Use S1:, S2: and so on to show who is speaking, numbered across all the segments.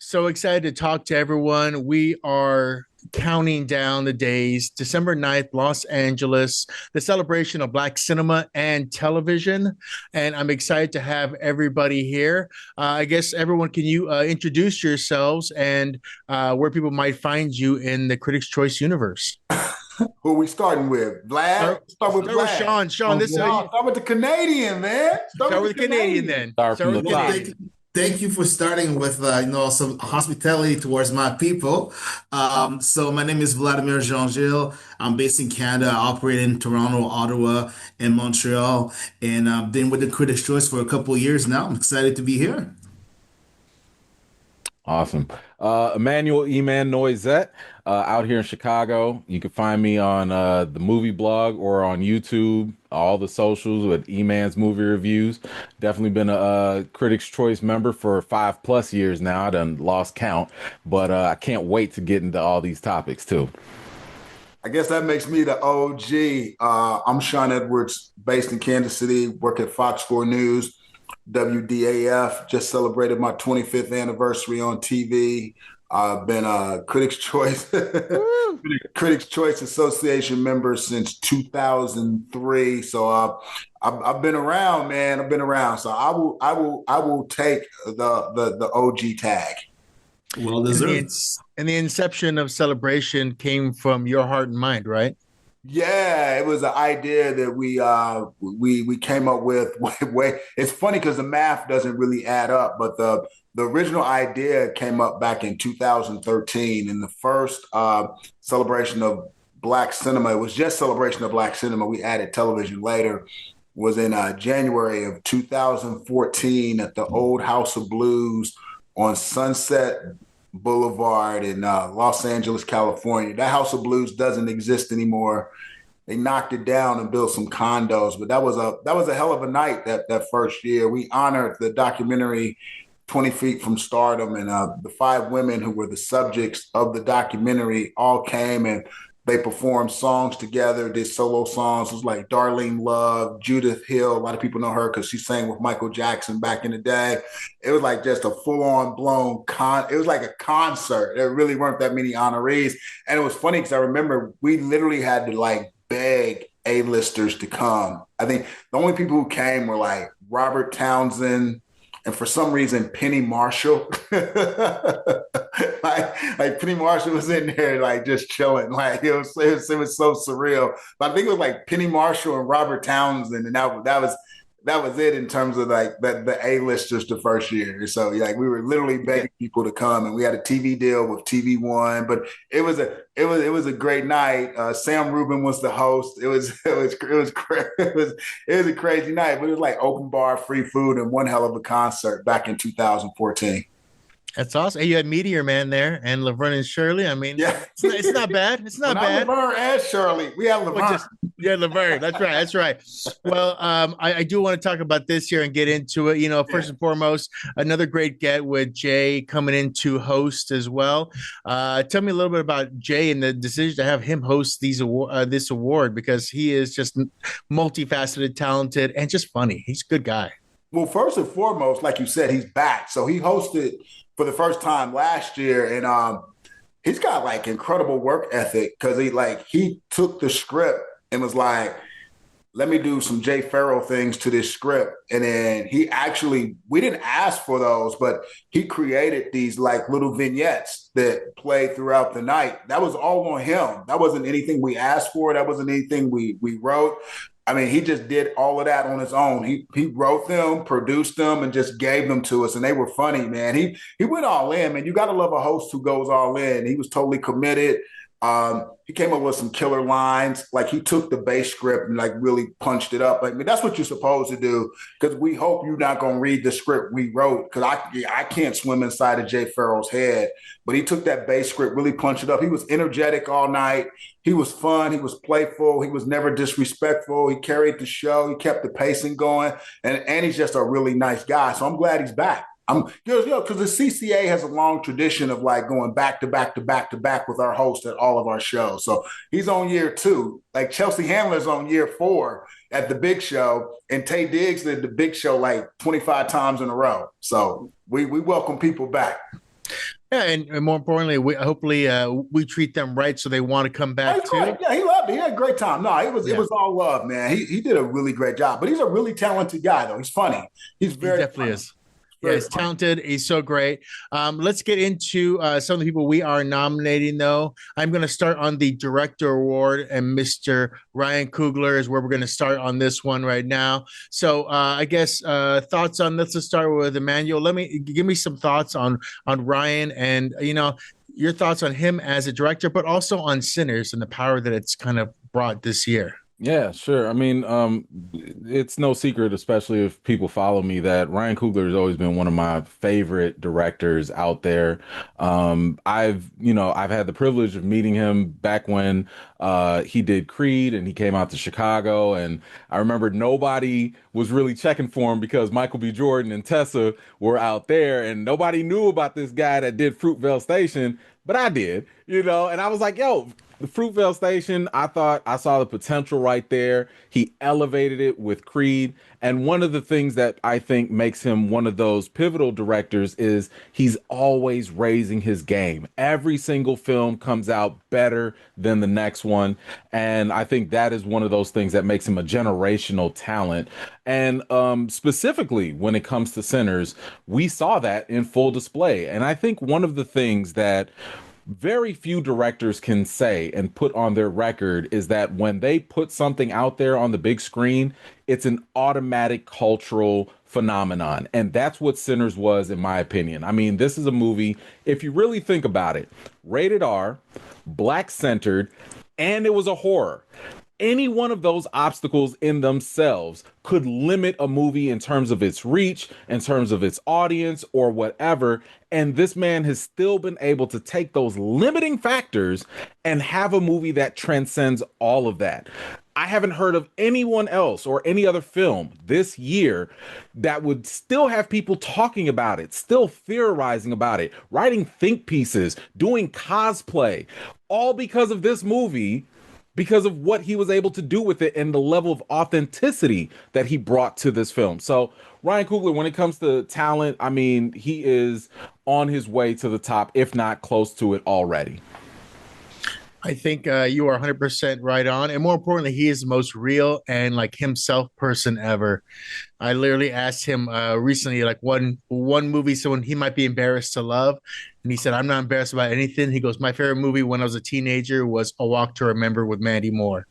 S1: So excited to talk to everyone. We are counting down the days, December 9th, Los Angeles, the celebration of Black cinema and television. And I'm excited to have everybody here. I guess everyone, can you introduce yourselves and where people might find you in the Critics' Choice universe?
S2: Who are we starting with? Vlad? Start with
S1: Start with
S2: Vlad.
S1: Shawn. Shawn,
S2: Start with the Canadian, man.
S1: Start with the Canadian then.
S3: Start
S1: Start
S3: from
S1: with
S3: the
S1: the
S3: top.
S1: Canadian.
S4: Thank you for starting with some hospitality towards my people. So my name is Vladimir Jean-Gilles. I'm based in Canada. I operate in Toronto, Ottawa, and Montreal, and I've been with the Critics' Choice for a couple of years now. I'm excited to be here.
S3: Awesome. Emmanuel Noisette, out here in Chicago. You can find me on the movie blog or on YouTube, all the socials with E-Man's movie reviews. Definitely been a Critics' Choice member for 5+ years now. I done lost count, but I can't wait to get into all these topics too.
S2: I guess that makes me the OG. I'm Shawn Edwards, based in Kansas City, work at Fox 4 News. WDAF, just celebrated my 25th anniversary on TV. I've been a Critics' Choice Critics' Choice Association member since 2003. So I've been around, man. I've been around. So I will take the OG tag.
S4: Well deserved.
S1: And the inception of Celebration came from your heart and mind, right?
S2: Yeah, it was an idea that we came up with. It's funny because the math doesn't really add up, but the original idea came up back in 2013, in the first celebration of Black cinema. It was just celebration of Black cinema. We added television later. Was in January of 2014 at the old House of Blues on Sunset Boulevard in Los Angeles, California. That House of Blues doesn't exist anymore. They knocked it down and built some condos, but that was a hell of a night that first year. We honored the documentary 20 Feet from Stardom, and the 5 women who were the subjects of the documentary all came and they performed songs together, did solo songs. It was like Darlene Love, Judith Hill. A lot of people know her because she sang with Michael Jackson back in the day. It was like just a full-on blown it was like a concert. There really weren't that many honorees. And it was funny because I remember we literally had to like beg A-listers to come. I think the only people who came were like Robert Townsend, and for some reason, Penny Marshall, like Penny Marshall was in there, like just chilling. Like it was so surreal. But I think it was like Penny Marshall and Robert Townsend, and that was it in terms of like the A-listers the first year. So like we were literally begging people to come, and we had a TV deal with TV One. But it was a great night. Sam Rubin was the host. It was a crazy night, but it was like open bar, free food, and one hell of a concert back in 2014.
S1: That's awesome. Hey, you had Meteor Man there and Laverne and Shirley. I mean, yeah, it's not bad. It's not bad.
S2: Laverne and Shirley. We have Laverne.
S1: Laverne. That's right. That's right. Well, I do want to talk about this here and get into it. You know, first and foremost, another great get with Jay coming in to host as well. Tell me a little bit about Jay and the decision to have him host this award, because he is just multifaceted, talented, and just funny. He's a good guy.
S2: Well, first and foremost, like you said, he's back. So he hosted for the first time last year, and he's got like incredible work ethic because he took the script and was like, let me do some Jay Pharoah things to this script. And then we didn't ask for those, but he created these like little vignettes that play throughout the night. That was all on him. That wasn't anything we asked for. That wasn't anything we wrote. I mean, he just did all of that on his own. He wrote them, produced them, and just gave them to us. And they were funny, man. He went all in, man. You got to love a host who goes all in. He was totally committed. He came up with some killer lines. Like he took the base script and like really punched it up. Like, I mean, that's what you're supposed to do, because we hope you're not going to read the script we wrote, because I can't swim inside of Jay Pharoah's head. But he took that base script, really punched it up. He was energetic all night. He was fun. He was playful. He was never disrespectful. He carried the show. He kept the pacing going. And he's just a really nice guy. So I'm glad he's back. Because the CCA has a long tradition of like going back to back to back to back with our host at all of our shows. So he's on year 2. Like Chelsea Handler's on year 4 at the Big Show, and Tay Diggs did the Big Show like 25 times in a row. So we welcome people back.
S1: Yeah, and more importantly, we hopefully we treat them right so they want to come
S2: Oh,
S1: back
S2: he's great.
S1: too.
S2: Yeah, he loved it. He had a great time. No, it
S1: Yeah,
S2: was all love, man. He did a really great job. But he's a really talented guy, though. He's funny. He's
S1: he
S2: very
S1: definitely
S2: funny.
S1: is. Yeah,
S2: Very
S1: he's
S2: funny.
S1: talented. He's so great. Let's get into some of the people we are nominating, though. I'm going to start on the director award, and Mr. Ryan Coogler is where we're going to start on this one right now. So, I guess thoughts on. Let's just start with Emmanuel. Let me give me some thoughts on Ryan, and your thoughts on him as a director, but also on Sinners and the power that it's kind of brought this year.
S3: Yeah, sure. I mean, it's no secret, especially if people follow me, that Ryan Coogler has always been one of my favorite directors out there. I've had the privilege of meeting him back when he did Creed and he came out to Chicago. And I remember nobody was really checking for him because Michael B. Jordan and Tessa were out there, and nobody knew about this guy that did Fruitvale Station, but I did, and I was like, yo, the Fruitvale Station, I thought I saw the potential right there. He elevated it with Creed. And one of the things that I think makes him one of those pivotal directors is he's always raising his game. Every single film comes out better than the next one. And I think that is one of those things that makes him a generational talent. And specifically, when it comes to Sinners, we saw that in full display. And I think one of the things that very few directors can say and put on their record is that when they put something out there on the big screen, it's an automatic cultural phenomenon. And that's what Sinners was, in my opinion. I mean, this is a movie, if you really think about it, rated R, black centered, and it was a horror. Any one of those obstacles in themselves could limit a movie in terms of its reach, in terms of its audience, or whatever. And this man has still been able to take those limiting factors and have a movie that transcends all of that. I haven't heard of anyone else or any other film this year that would still have people talking about it, still theorizing about it, writing think pieces, doing cosplay, all because of this movie, because of what he was able to do with it and the level of authenticity that he brought to this film. So Ryan Coogler, when it comes to talent, I mean, he is on his way to the top, if not close to it already.
S1: I think you are 100% right on. And more importantly, he is the most real and like himself person ever. I literally asked him recently, like one movie someone he might be embarrassed to love. And he said, I'm not embarrassed about anything. He goes, my favorite movie when I was a teenager was A Walk to Remember with Mandy Moore,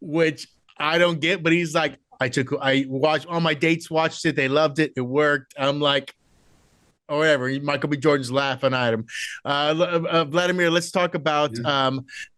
S1: which I don't get. But he's like, I watched all my dates, watched it. They loved it. It worked. I'm like, or whatever. Michael B. Jordan's laughing at him. Vladimir, let's talk about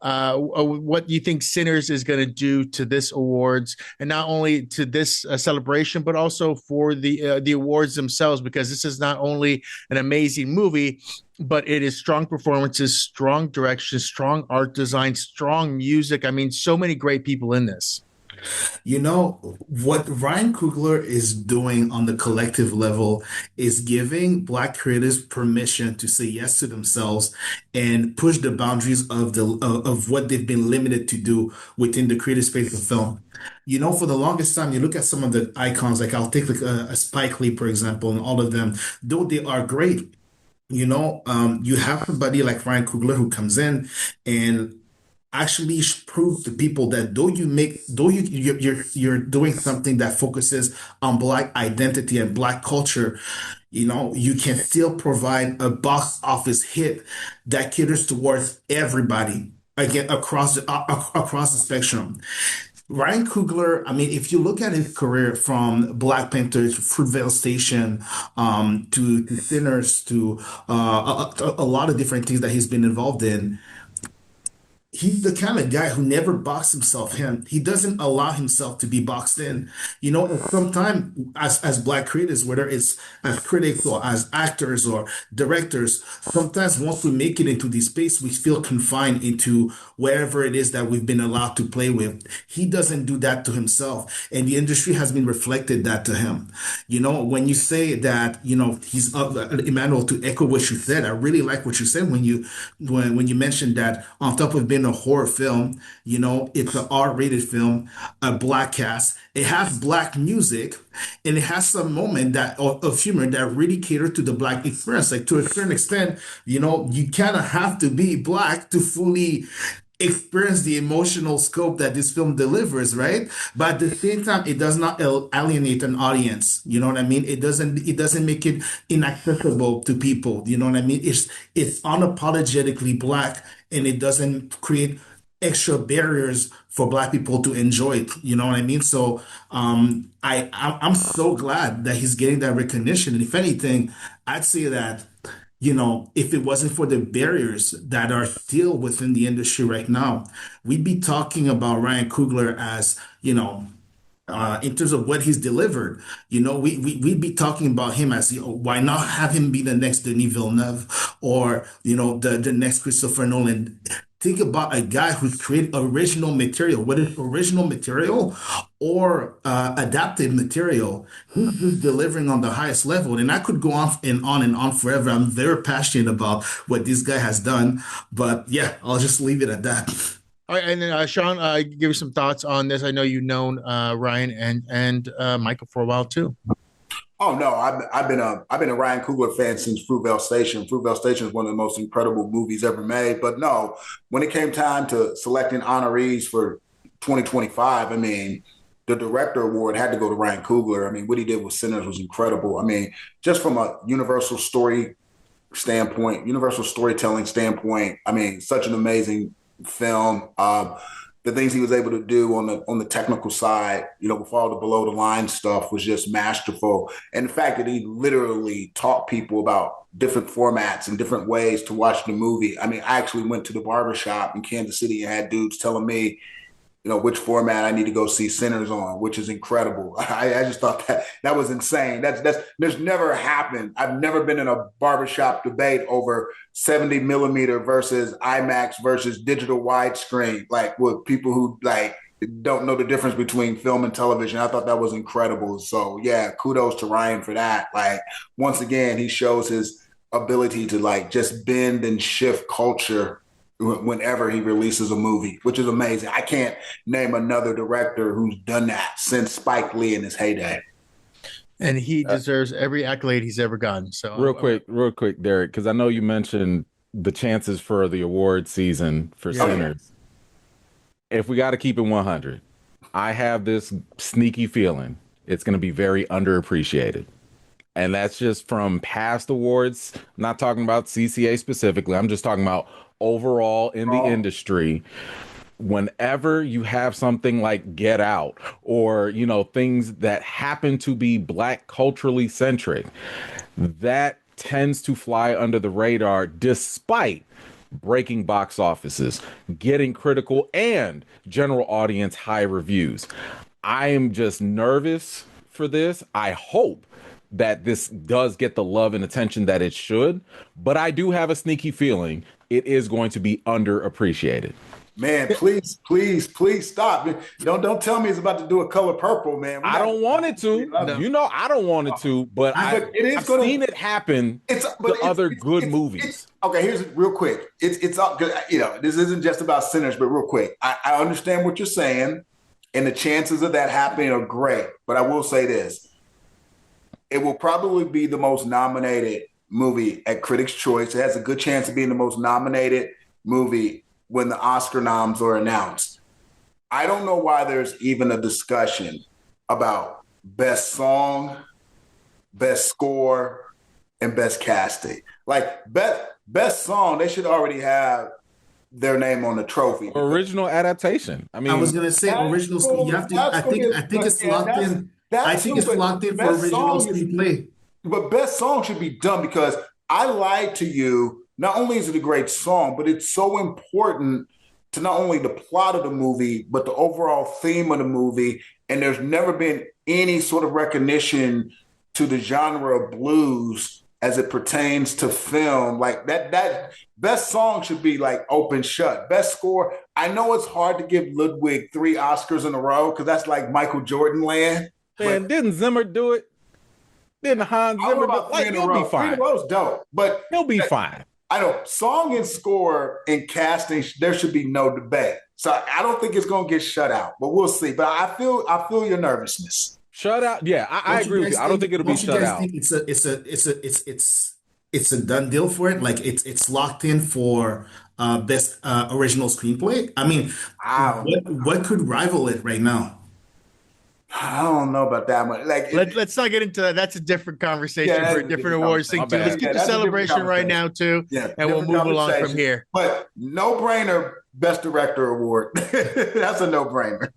S1: what you think Sinners is going to do to this awards, and not only to this celebration, but also for the awards themselves, because this is not only an amazing movie, but it is strong performances, strong direction, strong art design, strong music. I mean, so many great people in this.
S4: You know, what Ryan Coogler is doing on the collective level is giving Black creatives permission to say yes to themselves and push the boundaries of what they've been limited to do within the creative space of film. You know, for the longest time, you look at some of the icons, like I'll take like a Spike Lee, for example, and all of them, though they are great. You have somebody like Ryan Coogler who comes in and actually prove to people that though you're doing something that focuses on Black identity and Black culture, you can still provide a box office hit that caters towards everybody, again, across the spectrum. Ryan Coogler, I mean, if you look at his career from Black Panther to Fruitvale Station, to Sinners, to a lot of different things that he's been involved in, he's the kind of guy who never boxed himself in. He doesn't allow himself to be boxed in. Sometimes as Black creators, whether it's as critics or as actors or directors, sometimes once we make it into this space, we feel confined into wherever it is that we've been allowed to play with. He doesn't do that to himself, and the industry has been reflected that to him. When you say that, he's up, Emmanuel, to echo what you said, I really like what you said when you mentioned that on top of being a horror film. It's an R-rated film, a black cast. It has black music, and it has some moment of humor that really cater to the black experience. Like to a certain extent, you kind of have to be black to fully experience the emotional scope that this film delivers, right? But at the same time, it does not alienate an audience. You know what I mean? It doesn't make it inaccessible to people. You know what I mean? It's unapologetically black, and it doesn't create extra barriers for black people to enjoy it. You know what I mean? So I'm so glad that he's getting that recognition. And if anything, I'd say that if it wasn't for the barriers that are still within the industry right now, we'd be talking about Ryan Coogler as, in terms of what he's delivered, we'd be talking about him as, why not have him be the next Denis Villeneuve or, the next Christopher Nolan? Think about a guy who's created original material, whether it's original material or adapted material. He's just delivering on the highest level. And I could go on and on forever. I'm very passionate about what this guy has done. But yeah, I'll just leave it at that.
S1: All right, and then Shawn, give me some thoughts on this. I know you've known Ryan and Michael for a while too.
S2: Oh no, I've been a Ryan Coogler fan since Fruitvale Station. Fruitvale Station is one of the most incredible movies ever made. But no, when it came time to selecting honorees for 2025, I mean, the director award had to go to Ryan Coogler. I mean, what he did with Sinners was incredible. I mean, just from a universal storytelling standpoint, I mean, such an amazing film. The things he was able to do on the technical side, with all the below the line stuff was just masterful. And the fact that he literally taught people about different formats and different ways to watch the movie. I mean, I actually went to the barbershop in Kansas City and had dudes telling me, which format I need to go see Sinners on, which is incredible. I just thought that was insane. There's never happened. I've never been in a barbershop debate over 70 millimeter versus IMAX versus digital widescreen, like with people who don't know the difference between film and television. I thought that was incredible. So yeah, kudos to Ryan for that. Like, once again, he shows his ability to just bend and shift culture whenever he releases a movie, which is amazing. I can't name another director who's done that since Spike Lee in his heyday.
S1: And he deserves every accolade he's ever gotten. So
S3: real quick, Derek, because I know you mentioned the chances for the award season for Sinners. If we got to keep it 100, I have this sneaky feeling it's going to be very underappreciated. And that's just from past awards. I'm not talking about CCA specifically. I'm just talking about overall in the industry. Whenever you have something like Get Out or, things that happen to be Black culturally centric, that tends to fly under the radar despite breaking box offices, getting critical and general audience high reviews. I am just nervous for this. I hope that this does get the love and attention that it should, but I do have a sneaky feeling it is going to be underappreciated.
S2: Man, please stop. Don't tell me it's about to do A Color Purple, man.
S3: I don't want it to. I don't want it to, but I've seen it happen to other good movies.
S2: Okay, here's real quick. It's all good. This isn't just about Sinners, but real quick. I understand what you're saying, and the chances of that happening are great. But I will say this. It will probably be the most nominated movie at Critics' Choice. It has a good chance of being the most nominated movie when the Oscar noms are announced. I don't know why there's even a discussion about best song, best score, and best casting. Like best song, they should already have their name on the trophy.
S3: Original adaptation. I mean,
S4: I was gonna say original. You have to. I think it's locked in. I think it's locked in for original screenplay.
S2: But best song should be done because I lied to you. Not only is it a great song, but it's so important to not only the plot of the movie, but the overall theme of the movie. And there's never been any sort of recognition to the genre of blues as it pertains to film. Like that best song should be open shut. Best score. I know it's hard to give Ludwig 3 Oscars in a row because that's like Michael Jordan land.
S3: Man, didn't Zimmer do it? Didn't Hans Zimmer do it?
S2: He'll be fine. 3 in a row is dope, but
S3: he'll be fine.
S2: I know song and score and casting, there should be no debate. So I don't think it's going to get shut out, but we'll see. But I feel your nervousness.
S3: Shut out? Yeah, I agree with you. I don't think it'll be shut out.
S4: Think it's a done deal for it? Like it's locked in for best original screenplay? I mean, what could rival it right now?
S2: I don't know about that much. Like,
S1: let's not get into that. That's a different conversation for a different awards thing too. Let's get the celebration right now too, and we'll move along from here.
S2: But no brainer, Best Director award. That's a no brainer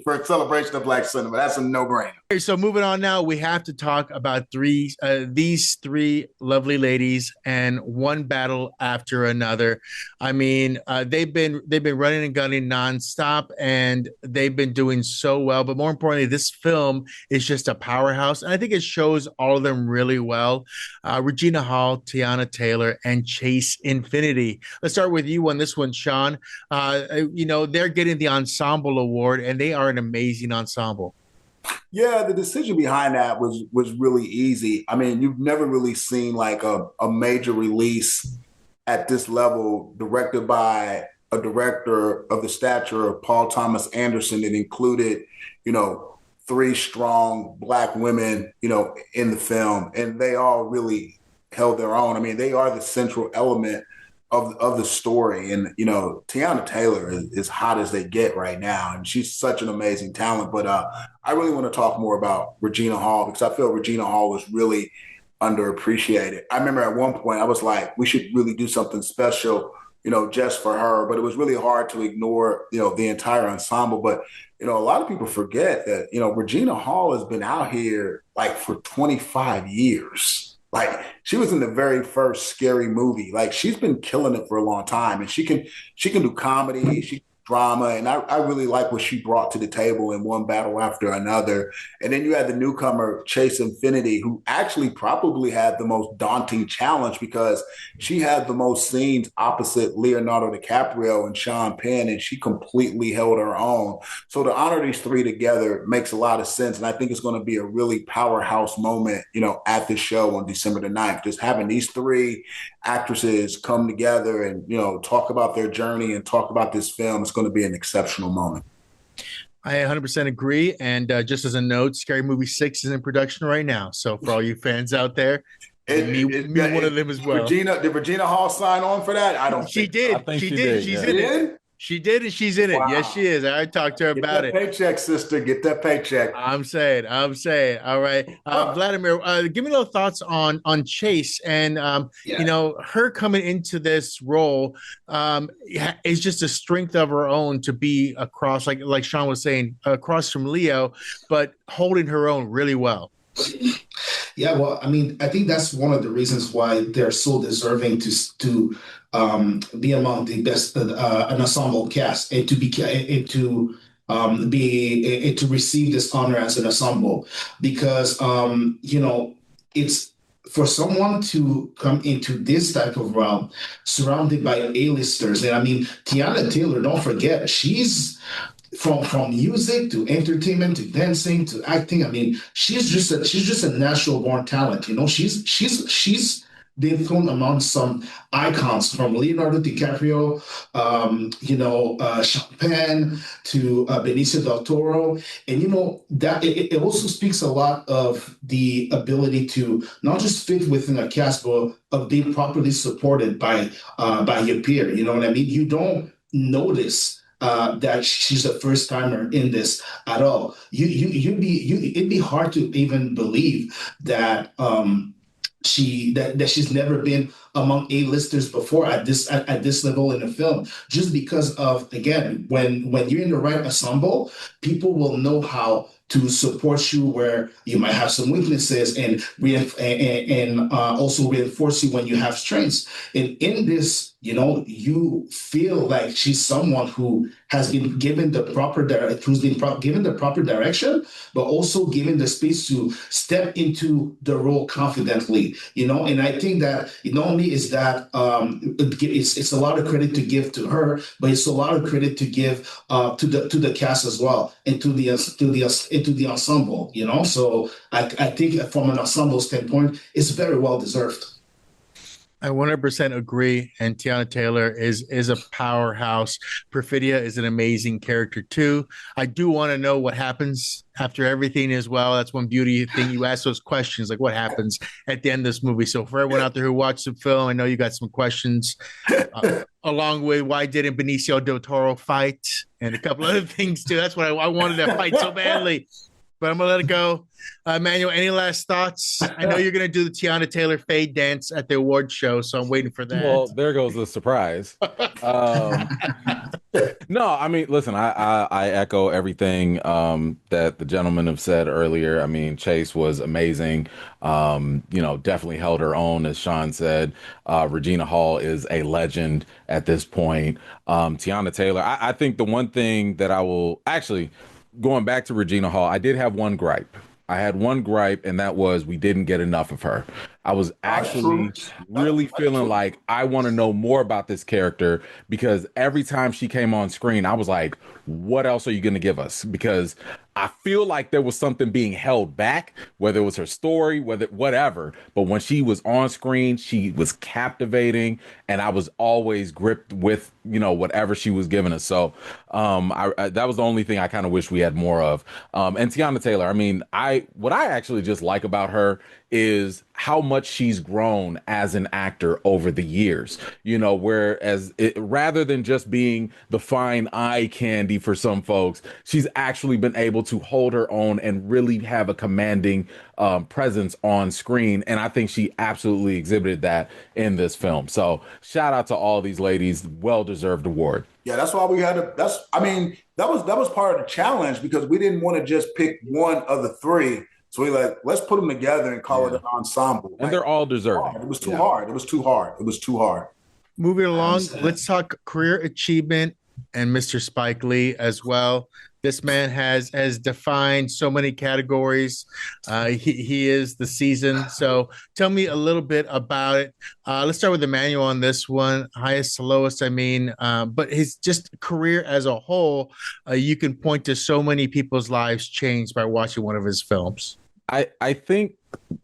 S2: for a celebration of Black cinema. That's a no brainer.
S1: Okay, so moving on now, we have to talk about these three lovely ladies and one battle after another. I mean, they've been running and gunning nonstop, and they've been doing so well. But more importantly, this film is just a powerhouse, and I think it shows all of them really well. Regina Hall, Tiana Taylor, and Chase Infinity. Let's start with you on this one, Shawn. They're getting the ensemble award, and they are an amazing ensemble.
S2: Yeah, the decision behind that was really easy. I mean, you've never really seen like a major release at this level directed by a director of the stature of Paul Thomas Anderson that included, three strong Black women, in the film. And they all really held their own. I mean, they are the central element of the story. And, Tiana Taylor is hot as they get right now. And she's such an amazing talent. But I really want to talk more about Regina Hall because I feel Regina Hall was really underappreciated. I remember at one point I was like, we should really do something special, just for her. But it was really hard to ignore, the entire ensemble. But, a lot of people forget that, Regina Hall has been out here like for 25 years. Like she was in the very first Scary Movie. Like she's been killing it for a long time, and she can do comedy, she can drama, and I really like what she brought to the table in one battle after another. And then you had the newcomer Chase Infinity, who actually probably had the most daunting challenge because she had the most scenes opposite Leonardo DiCaprio and Sean Penn, and she completely held her own. So to honor these three together makes a lot of sense, and I think it's going to be a really powerhouse moment, at the show on December the 9th. Just having these three actresses come together and, talk about their journey and talk about this film. It's going to be an exceptional moment.
S1: I 100% agree. And just as a note, Scary Movie 6 is in production right now. So for all you fans out there, me one of them as well.
S2: Did Regina Hall sign on for that? I don't.
S1: She did. She did. She's in it. She did, and she's in it. Wow. Yes, she is. I talked to her about it.
S2: Paycheck, sister. Get that paycheck.
S1: I'm saying. All right. Vladimir, give me little thoughts on Chase and, her coming into this role is just a strength of her own to be across, like Shawn was saying, across from Leo, but holding her own really well.
S5: Yeah, well, I mean, I think that's one of the reasons why they're so deserving to be among the best an ensemble cast and to receive this honor as an ensemble, because it's for someone to come into this type of realm surrounded by A-listers. And I mean, Tiana Taylor, don't forget, she's from music to entertainment to dancing to acting. I mean, she's just a natural born talent. She's been thrown among some icons from Leonardo DiCaprio, Sean Penn to Benicio del Toro, and that it also speaks a lot of the ability to not just fit within a cast, but of being properly supported by your peer. You know what I mean? You don't notice that she's a first timer in this at all. It'd be hard to even believe that that she's never been among A-listers before at this level in a film, just because of, again, when you're in the right ensemble, people will know how to support you where you might have some weaknesses and also reinforce you when you have strengths. And in this, you feel like she's someone who has been given the proper given the proper direction, but also given the space to step into the role confidently. And I think that not only is that it's a lot of credit to give to her, but it's a lot of credit to give to the cast as well and to the ensemble. So I think from an ensemble standpoint, it's very well deserved.
S1: I 100% agree. And Tiana Taylor is a powerhouse. Perfidia is an amazing character too. I do want to know what happens after everything as well. That's one beauty thing. You ask those questions, like what happens at the end of this movie. So for everyone out there who watched the film, I know you got some questions. Along with why didn't Benicio del Toro fight and a couple other things too. That's what I wanted to fight so badly. But I'm gonna let it go. Emmanuel, any last thoughts? I know you're gonna do the Tiana Taylor fade dance at the award show, so I'm waiting for that.
S3: Well, there goes the surprise. No, I mean, listen, I echo everything that the gentlemen have said earlier. I mean, Chase was amazing. Definitely held her own, as Shawn said. Regina Hall is a legend at this point. Tiana Taylor, I think the one thing that I will actually, going back to Regina Hall, I did have one gripe. I had one gripe, and that was we didn't get enough of her. I was actually really feeling like I want to know more about this character, because every time she came on screen, I was like, what else are you going to give us? Because I feel like there was something being held back, whether it was her story, whatever. But when she was on screen, she was captivating, and I was always gripped with, whatever she was giving us. So that was the only thing I kind of wish we had more of. And Tiana Taylor, I mean, what I actually just like about her is how much she's grown as an actor over the years, rather than just being the fine eye candy for some folks, she's actually been able to hold her own and really have a commanding presence on screen. And I think she absolutely exhibited that in this film. So shout out to all these ladies. Well-deserved award.
S2: Yeah, that's why we had to. That was part of the challenge, because we didn't want to just pick one of the three. So we let's put them together and call it an ensemble.
S3: And they're all deserving.
S2: It was too hard. It was too hard.
S1: Moving along, let's talk career achievement and Mr. Spike Lee as well. This man has defined so many categories. He is the season. So tell me a little bit about it. Let's start with Emmanuel on this one. Highest to lowest, but his just career as a whole, you can point to so many people's lives changed by watching one of his films.
S3: I think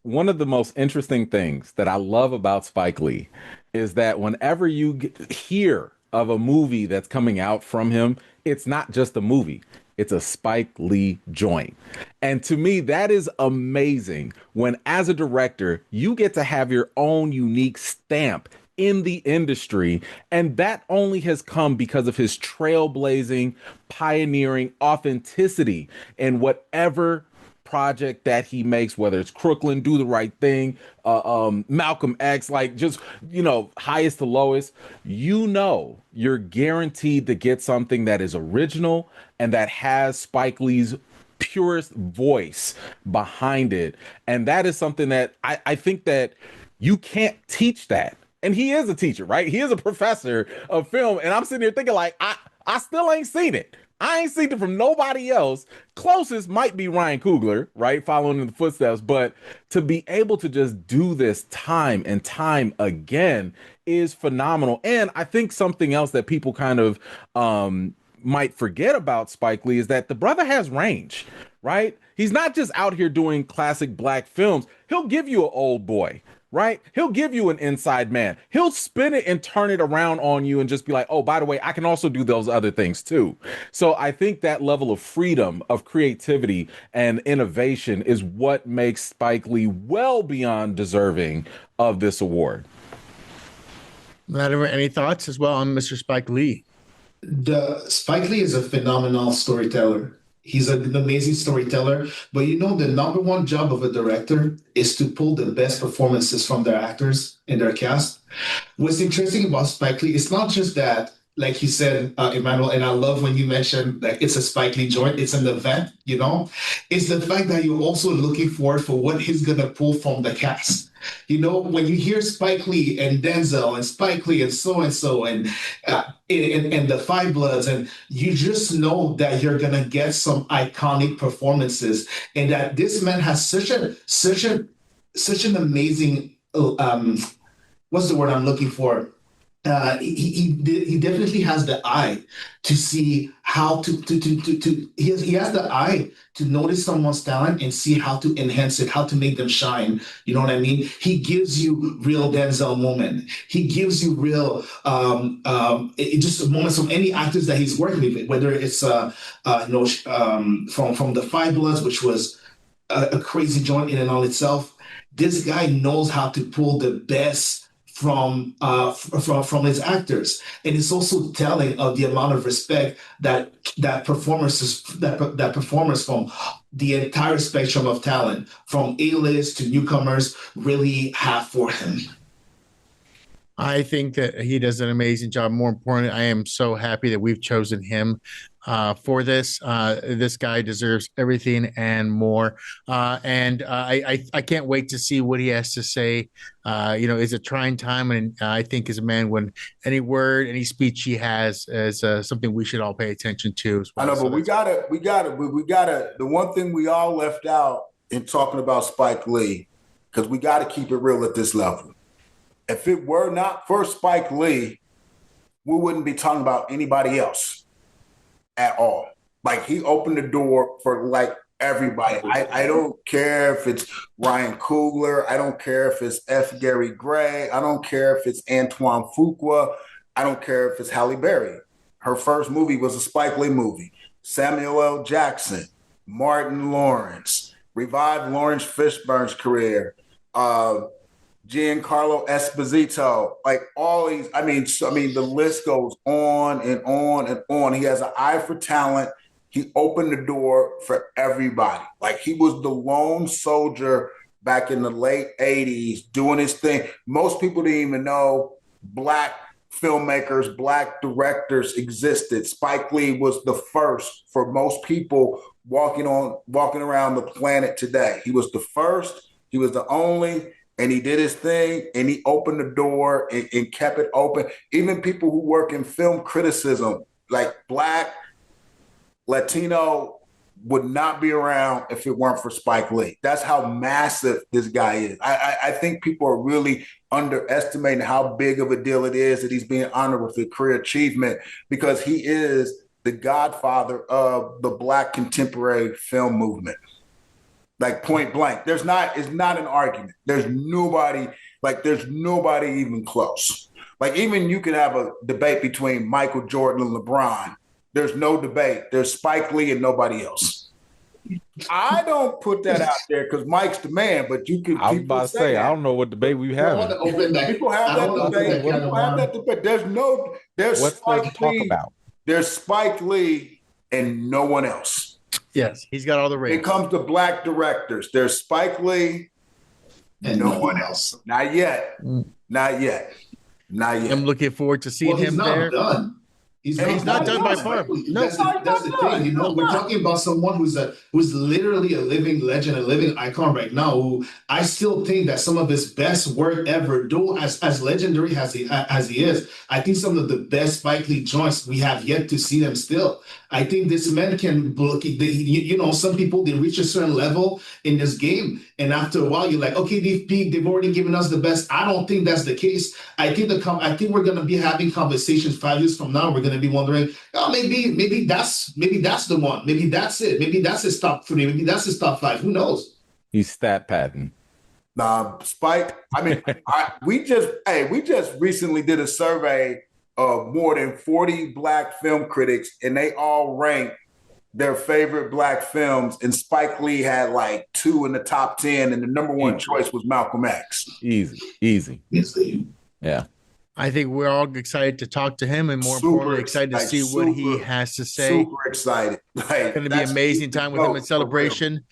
S3: one of the most interesting things that I love about Spike Lee is that whenever you hear of a movie that's coming out from him, it's not just a movie. It's a Spike Lee joint. And to me, that is amazing when, as a director, you get to have your own unique stamp in the industry. And that only has come because of his trailblazing, pioneering authenticity in whatever project that he makes, whether it's Crooklyn, Do the Right Thing, Malcolm X, highest to lowest, you're guaranteed to get something that is original and that has Spike Lee's purest voice behind it. And that is something that I think that you can't teach that. And he is a teacher, right? He is a professor of film. And I'm sitting here thinking I still ain't seen it. I ain't seen it from nobody else. Closest might be Ryan Coogler, right? Following in the footsteps. But to be able to just do this time and time again is phenomenal. And I think something else that people kind of might forget about Spike Lee is that the brother has range, right? He's not just out here doing classic black films. He'll give you an Old Boy, right? He'll give you an Inside Man. He'll spin it and turn it around on you and just be like, oh, by the way, I can also do those other things too. So I think that level of freedom, of creativity and innovation is what makes Spike Lee well beyond deserving of this award.
S1: Vladimir, any thoughts as well on Mr. Spike Lee?
S5: Spike Lee is a phenomenal storyteller. He's an amazing storyteller, but the number one job of a director is to pull the best performances from their actors and their cast. What's interesting about Spike Lee, it's not just that, like you said, Emmanuel, and I love when you mentioned that it's a Spike Lee joint, it's an event, it's the fact that you're also looking forward for what he's going to pull from the cast. When you hear Spike Lee and Denzel and Spike Lee and so-and-so and the Five Bloods, and you just know that you're going to get some iconic performances, and that this man has such an amazing, what's the word I'm looking for? he definitely has the eye to see how he has the eye to notice someone's talent and see how to enhance it, how to make them shine. You know what I mean? He gives you real Denzel moment. He gives you real just moments from any actors that he's working with, whether it's from the Five Bloods, which was a crazy joint in and on itself. This guy knows how to pull the best from his actors, and it's also telling of the amount of respect that performers from the entire spectrum of talent, from A-list to newcomers, really have for him.
S1: I think that he does an amazing job. More importantly, I am so happy that we've chosen him for this. This guy deserves everything and more. I can't wait to see what he has to say. It's a trying time, and I think as a man, when any word, any speech he has is something we should all pay attention to as well.
S2: I know, but we gotta. The one thing we all left out in talking about Spike Lee, because we got to keep it real at this level. If it were not for Spike Lee, we wouldn't be talking about anybody else at all. Like, he opened the door for like everybody. I don't care if it's Ryan Coogler. I don't care if it's F. Gary Gray. I don't care if it's Antoine Fuqua. I don't care if it's Halle Berry. Her first movie was a Spike Lee movie. Samuel L. Jackson, Martin Lawrence, revived Lawrence Fishburne's career. Giancarlo Esposito, like all these. I mean, the list goes on and on and on. He has an eye for talent. He opened the door for everybody. Like, he was the lone soldier back in the late 80s doing his thing. Most people didn't even know Black filmmakers, Black directors existed. Spike Lee was the first for most people walking around the planet today. He was the first. He was the only. And he did his thing, and he opened the door and kept it open. Even people who work in film criticism, like Black, Latino, would not be around if it weren't for Spike Lee. That's how massive this guy is. I think people are really underestimating how big of a deal it is that he's being honored with a career achievement, because he is the godfather of the Black contemporary film movement. Like, point blank. It's not an argument. There's nobody even close. Like, even you could have a debate between Michael Jordan and LeBron. There's no debate. There's Spike Lee and nobody else. I don't put that out there because Mike's the man, but you can.
S3: I was about to say, I don't know what debate we have.
S2: People have that debate. There's Spike Lee. There's Spike Lee and no one else.
S1: Yes, he's got all the ratings.
S2: It comes to Black directors. There's Spike Lee and no one else. Not yet. I'm
S1: looking forward to seeing him there.
S5: Done.
S1: He's not done by far. No,
S5: that's the thing. We're talking about someone who's literally a living legend, a living icon right now. Who I still think that some of his best work ever, though as legendary as he is, I think some of the best Spike Lee joints we have yet to see them still. I think this man can look. Some people, they reach a certain level in this game, and after a while, you're like, okay, they've peaked. They've already given us the best. I don't think that's the case. I think we're going to be having conversations 5 years from now. We're going to be wondering, oh, maybe that's the one. Maybe that's it. Maybe that's his top 3. Maybe that's his top 5. Who knows?
S3: He's stat padding.
S2: Nah, Spike. I mean, we just recently did a survey of more than 40 Black film critics, and they all ranked their favorite Black films, and Spike Lee had like 2 in the top 10, and the number 1 choice was Malcolm X.
S3: Easy. Yeah.
S1: I think we're all excited to talk to him, and more importantly, excited to see what he has to say.
S2: Super excited.
S1: It's going to be an amazing time with him at Celebration.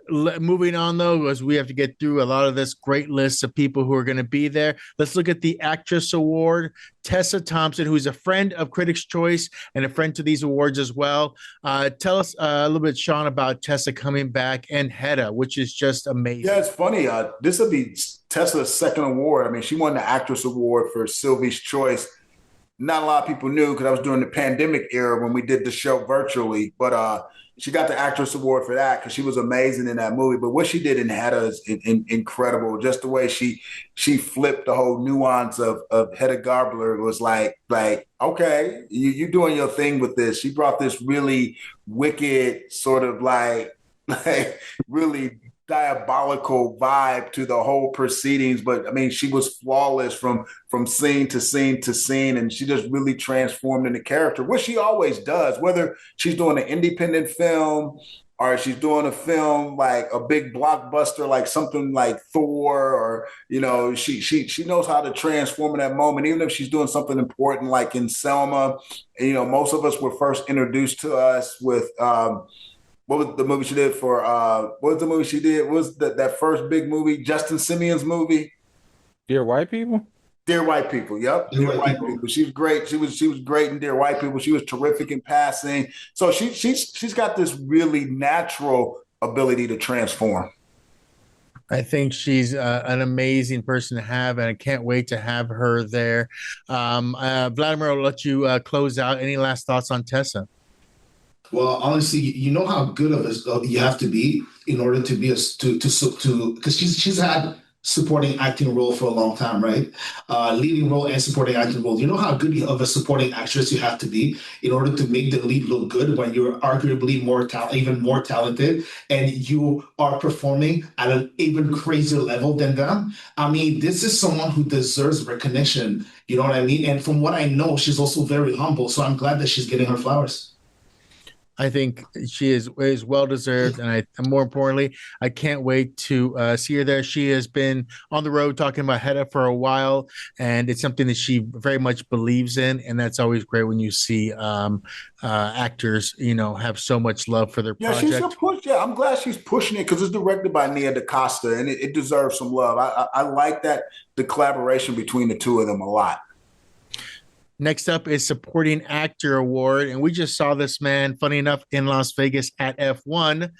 S1: Moving on, though, as we have to get through a lot of this great list of people who are going to be there. Let's look at the Actress Award. Tessa Thompson, who's a friend of Critics' Choice and a friend to these awards as well. Tell us a little bit, Shawn, about Tessa coming back, and Hedda, which is just amazing.
S2: Yeah, it's funny. This will be Tessa's second award. I mean, she won the Actress Award for Sylvie's Choice not a lot of people knew because I was during the pandemic era when we did the show virtually. But she got the actress award for that because she was amazing in that movie. But what she did in Hedda is incredible. Just the way she flipped the whole nuance of Hedda Gabler was like okay, you doing your thing with this. She brought this really wicked sort of like really diabolical vibe to the whole proceedings. But I mean, she was flawless from scene to scene to scene, and she just really transformed into character, which she always does, whether she's doing an independent film or she's doing a film like a big blockbuster, like something like Thor, or she knows how to transform in that moment, even if she's doing something important like in Selma. And, most of us were first introduced to us with what was the movie she did for? What was the movie she did? What was that first big movie? Justin Simeon's movie.
S3: Dear White People.
S2: Dear White People. Yep. Dear White People. She was great. She was great in Dear White People. She was terrific in passing. So she's got this really natural ability to transform.
S1: I think she's an amazing person to have, and I can't wait to have her there. Vladimir, I'll let you close out. Any last thoughts on Tessa?
S5: Well, honestly, you know how good of a you have to be in order to be because she's had supporting acting role for a long time, right? Leading role and supporting acting role. You know how good of a supporting actress you have to be in order to make the lead look good when you're arguably even more talented and you are performing at an even crazier level than them. I mean, this is someone who deserves recognition. You know what I mean? And from what I know, she's also very humble. So I'm glad that she's getting her flowers.
S1: I think she is well deserved, and more importantly, I can't wait to see her there. She has been on the road talking about Hedda for a while, and it's something that she very much believes in, and that's always great when you see actors, have so much love for their project.
S2: She's a push. Yeah, I'm glad she's pushing it because it's directed by Nia DaCosta, and it deserves some love. I like that the collaboration between the two of them a lot.
S1: Next up is Supporting Actor Award, and we just saw this man, funny enough, in Las Vegas at F1,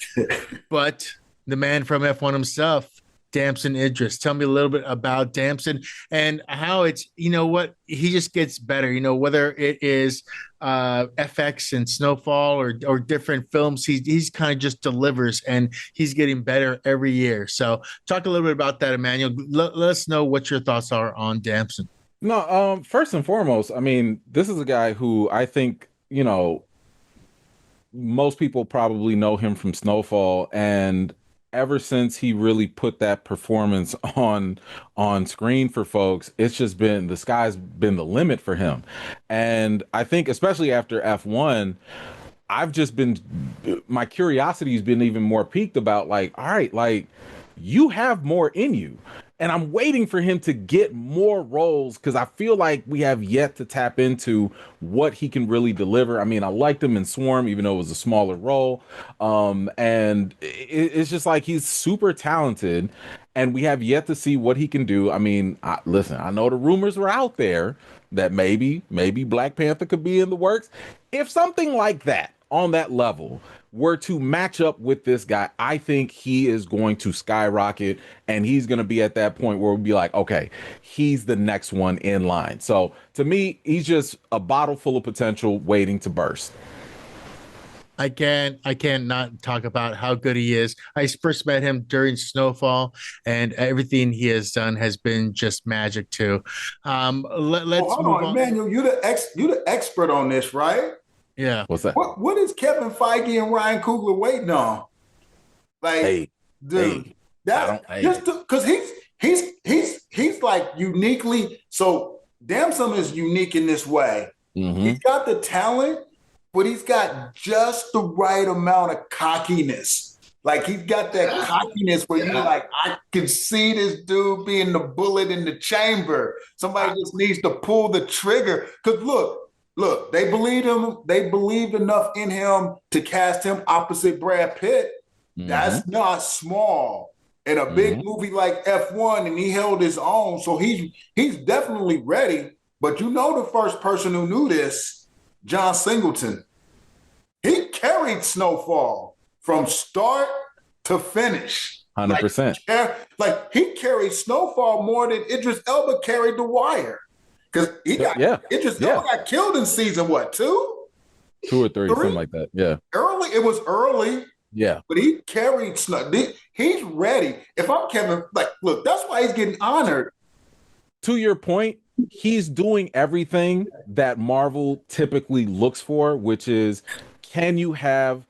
S1: but the man from F1 himself, Damson Idris. Tell me a little bit about Damson and how it's, he just gets better, whether it is FX and Snowfall or different films, he's kind of just delivers, and he's getting better every year. So talk a little bit about that, Emmanuel. Let us know what your thoughts are on Damson.
S3: No, first and foremost, I mean, this is a guy who I think, most people probably know him from Snowfall, and ever since he really put that performance on screen for folks, it's just been, the sky's been the limit for him. And I think especially after F1, my curiosity's been even more piqued about all right, you have more in you. And I'm waiting for him to get more roles because I feel like we have yet to tap into what he can really deliver. I mean, I liked him in Swarm, even though it was a smaller role. And it's just like he's super talented, and we have yet to see what he can do. I mean, listen, I know the rumors were out there that maybe Black Panther could be in the works. If something like that on that level were to match up with this guy, I think he is going to skyrocket, and he's going to be at that point where we'll be like, okay, he's the next one in line. So to me, he's just a bottle full of potential waiting to burst.
S1: I can't not talk about how good he is. I first met him during Snowfall, and everything he has done has been just magic too. Let's
S2: hold on, Emmanuel. You the expert on this, right?
S1: Yeah.
S3: What's that?
S2: What is Kevin Feige and Ryan Coogler waiting on? Just because he's like uniquely. So Damson is unique in this way. Mm-hmm. He's got the talent, but he's got just the right amount of cockiness. Like he's got that cockiness where you're like, I can see this dude being the bullet in the chamber. Somebody just needs to pull the trigger. Because look, they believed him. They believed enough in him to cast him opposite Brad Pitt. Mm-hmm. That's not small. In a big movie like F1, and he held his own. So he's definitely ready. But the first person who knew this, John Singleton. He carried Snowfall from start to finish.
S3: 100%.
S2: Like he carried Snowfall more than Idris Elba carried The Wire. Because Idris Elba got killed in season what, 2?
S3: 2 or 3, something like that. Yeah.
S2: It was early.
S3: Yeah.
S2: But he carried Snuff. He's ready. If I'm Kevin, look, that's why he's getting honored.
S3: To your point, he's doing everything that Marvel typically looks for, which is, can you have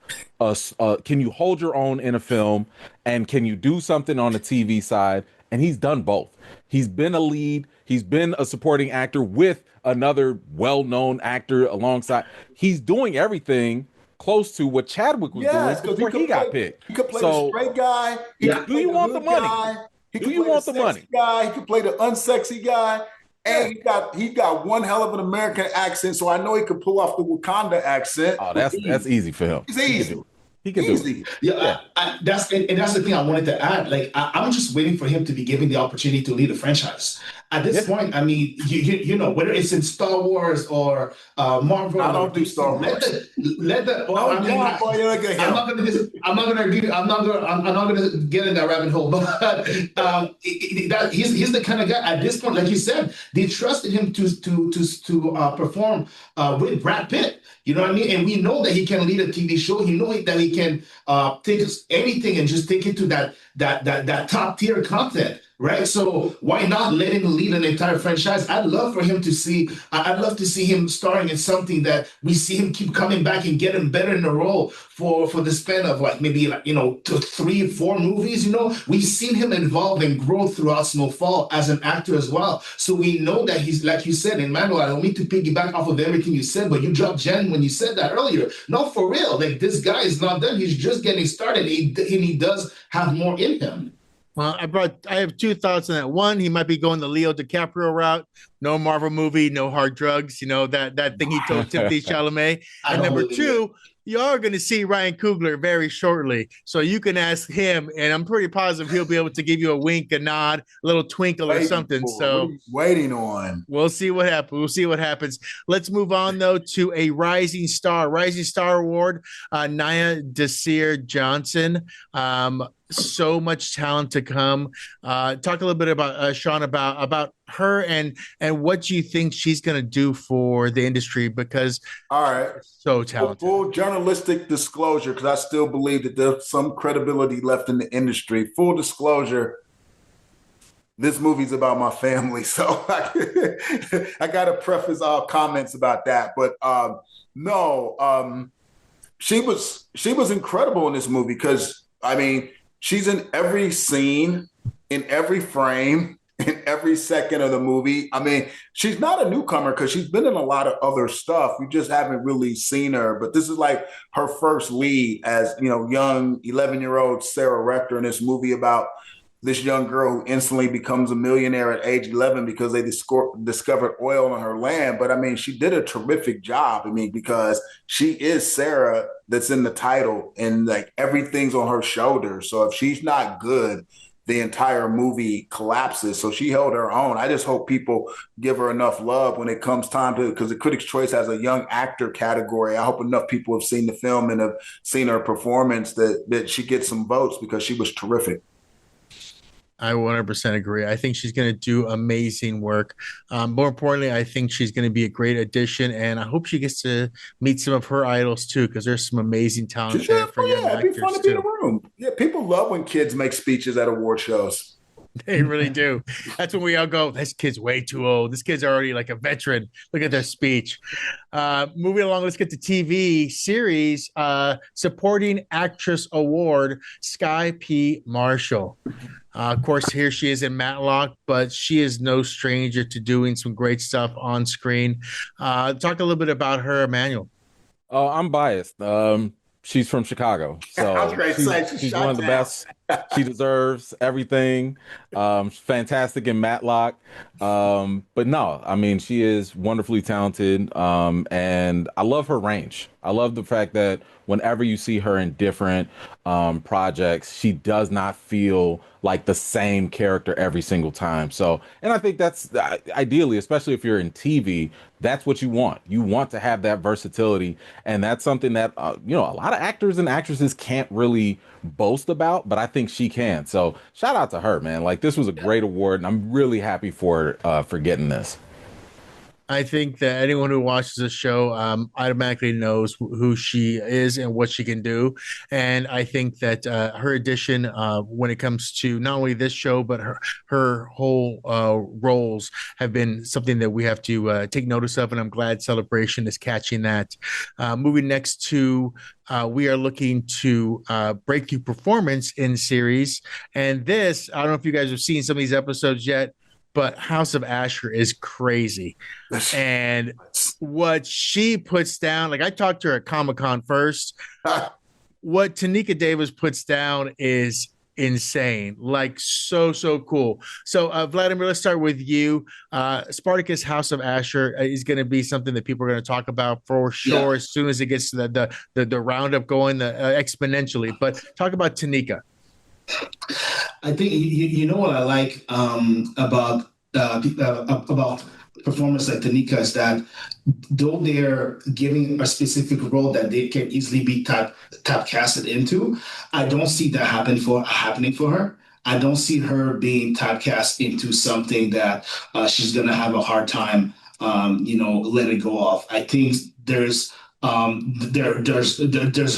S3: can you hold your own in a film, and can you do something on the TV side? And he's done both. He's been a lead. He's been a supporting actor with another well-known actor alongside. He's doing everything close to what Chadwick was doing before he got picked.
S2: He could play the straight guy.
S3: Do you want the money? Do you want the money?
S2: Guy. He could play the unsexy guy. And he got one hell of an American accent, so I know he could pull off the Wakanda accent.
S3: Oh, that's easy for him.
S2: It's easy.
S3: He can do it.
S5: Yeah, that's the thing I wanted to add. Like, I'm just waiting for him to be given the opportunity to lead a franchise. At this point, I mean, you know, whether it's in Star Wars or Marvel.
S2: I don't do Star Wars.
S5: I'm not gonna get in that rabbit hole. But he's the kind of guy. At this point, like you said, they trusted him to perform with Brad Pitt. You know what I mean? And we know that he can lead a TV show. He knows that he can take anything and just take it to that top tier content. Right, so why not let him lead an entire franchise? I'd love for him to see. I'd love to see him starring in something that we see him keep coming back and getting better in the role for the span of maybe 3 or 4 movies. You know, we've seen him evolve and grow throughout Snowfall as an actor as well. So we know that he's, like you said, Emmanuel. I don't mean to piggyback off of everything you said, but you dropped Jen when you said that earlier. No, for real. Like, this guy is not done. He's just getting started. He does have more in him.
S1: Well, I have 2 thoughts on that. One, he might be going the Leo DiCaprio route. No Marvel movie, no hard drugs. You know, that thing he told Timothée Chalamet. And number 2, you are going to see Ryan Coogler very shortly. So you can ask him, and I'm pretty positive he'll be able to give you a wink, a nod, a little twinkle or something. So
S2: waiting on.
S1: We'll see what happens. Let's move on, though, to a Rising Star Award, Nia Desir Johnson. So much talent to come. Talk a little bit about Shawn, about her and what you think she's going to do for the industry, because
S2: all right,
S1: so talented.
S2: Full journalistic disclosure, because I still believe that there's some credibility left in the industry. Full disclosure, this movie's about my family, so I got to preface all comments about that. But she was incredible in this movie, because I mean, she's in every scene, in every frame, in every second of the movie. I mean, she's not a newcomer because she's been in a lot of other stuff. We just haven't really seen her. But this is like her first lead as, young 11-year-old Sarah Rector in this movie about this young girl who instantly becomes a millionaire at age 11 because they discovered oil on her land. But I mean, she did a terrific job. I mean, because she is Sarah that's in the title, and like everything's on her shoulders. So if she's not good, the entire movie collapses. So she held her own. I just hope people give her enough love when it comes time to, because the Critics' Choice has a young actor category. I hope enough people have seen the film and have seen her performance that she gets some votes, because she was terrific.
S1: I 100% agree. I think she's going to do amazing work. More importantly, I think she's going to be a great addition, and I hope she gets to meet some of her idols too, because there's some amazing talent there for young actors. It'd be fun to be in a room.
S2: Yeah, people love when kids make speeches at award shows.
S1: They really do. That's when we all go, this kid's way too old. This kid's already like a veteran. Look at their speech. Moving along, let's get to TV series. Supporting Actress Award, Sky P. Marshall. Of course, here she is in Matlock, but she is no stranger to doing some great stuff on screen. Talk a little bit about her, Emmanuel.
S3: Oh, I'm biased. She's from Chicago, so she's one of the best. She deserves everything. Fantastic in Matlock, but no, I mean, she is wonderfully talented, and I love her range. I love the fact that whenever you see her in different projects, she does not feel like the same character every single time. So, and I think that's ideally, especially if you're in TV, that's what you want. You want to have that versatility, and that's something that a lot of actors and actresses can't really boast about, but I think she can. So, shout out to her, man. Like, this was a great award, and I'm really happy for getting this.
S1: I think that anyone who watches the show automatically knows who she is and what she can do. And I think that her addition, when it comes to not only this show, but her whole roles have been something that we have to take notice of. And I'm glad Celebration is catching that. Moving next to we are looking to breakthrough performance in series. And this, I don't know if you guys have seen some of these episodes yet, but House of Asher is crazy. And what she puts down, like I talked to her at Comic-Con first. What Tanika Davis puts down is insane, like so cool. So Vladimir, let's start with you. Spartacus House of Asher is going to be something that people are going to talk about for sure as soon as it gets to the roundup going exponentially. But talk about Tanika.
S5: I think you know what I like about performers like Tanika is that though they're giving a specific role that they can easily be typecasted into, I don't see that happening for her. I don't see her being typecast into something that she's gonna have a hard time, letting go of. I think there's there's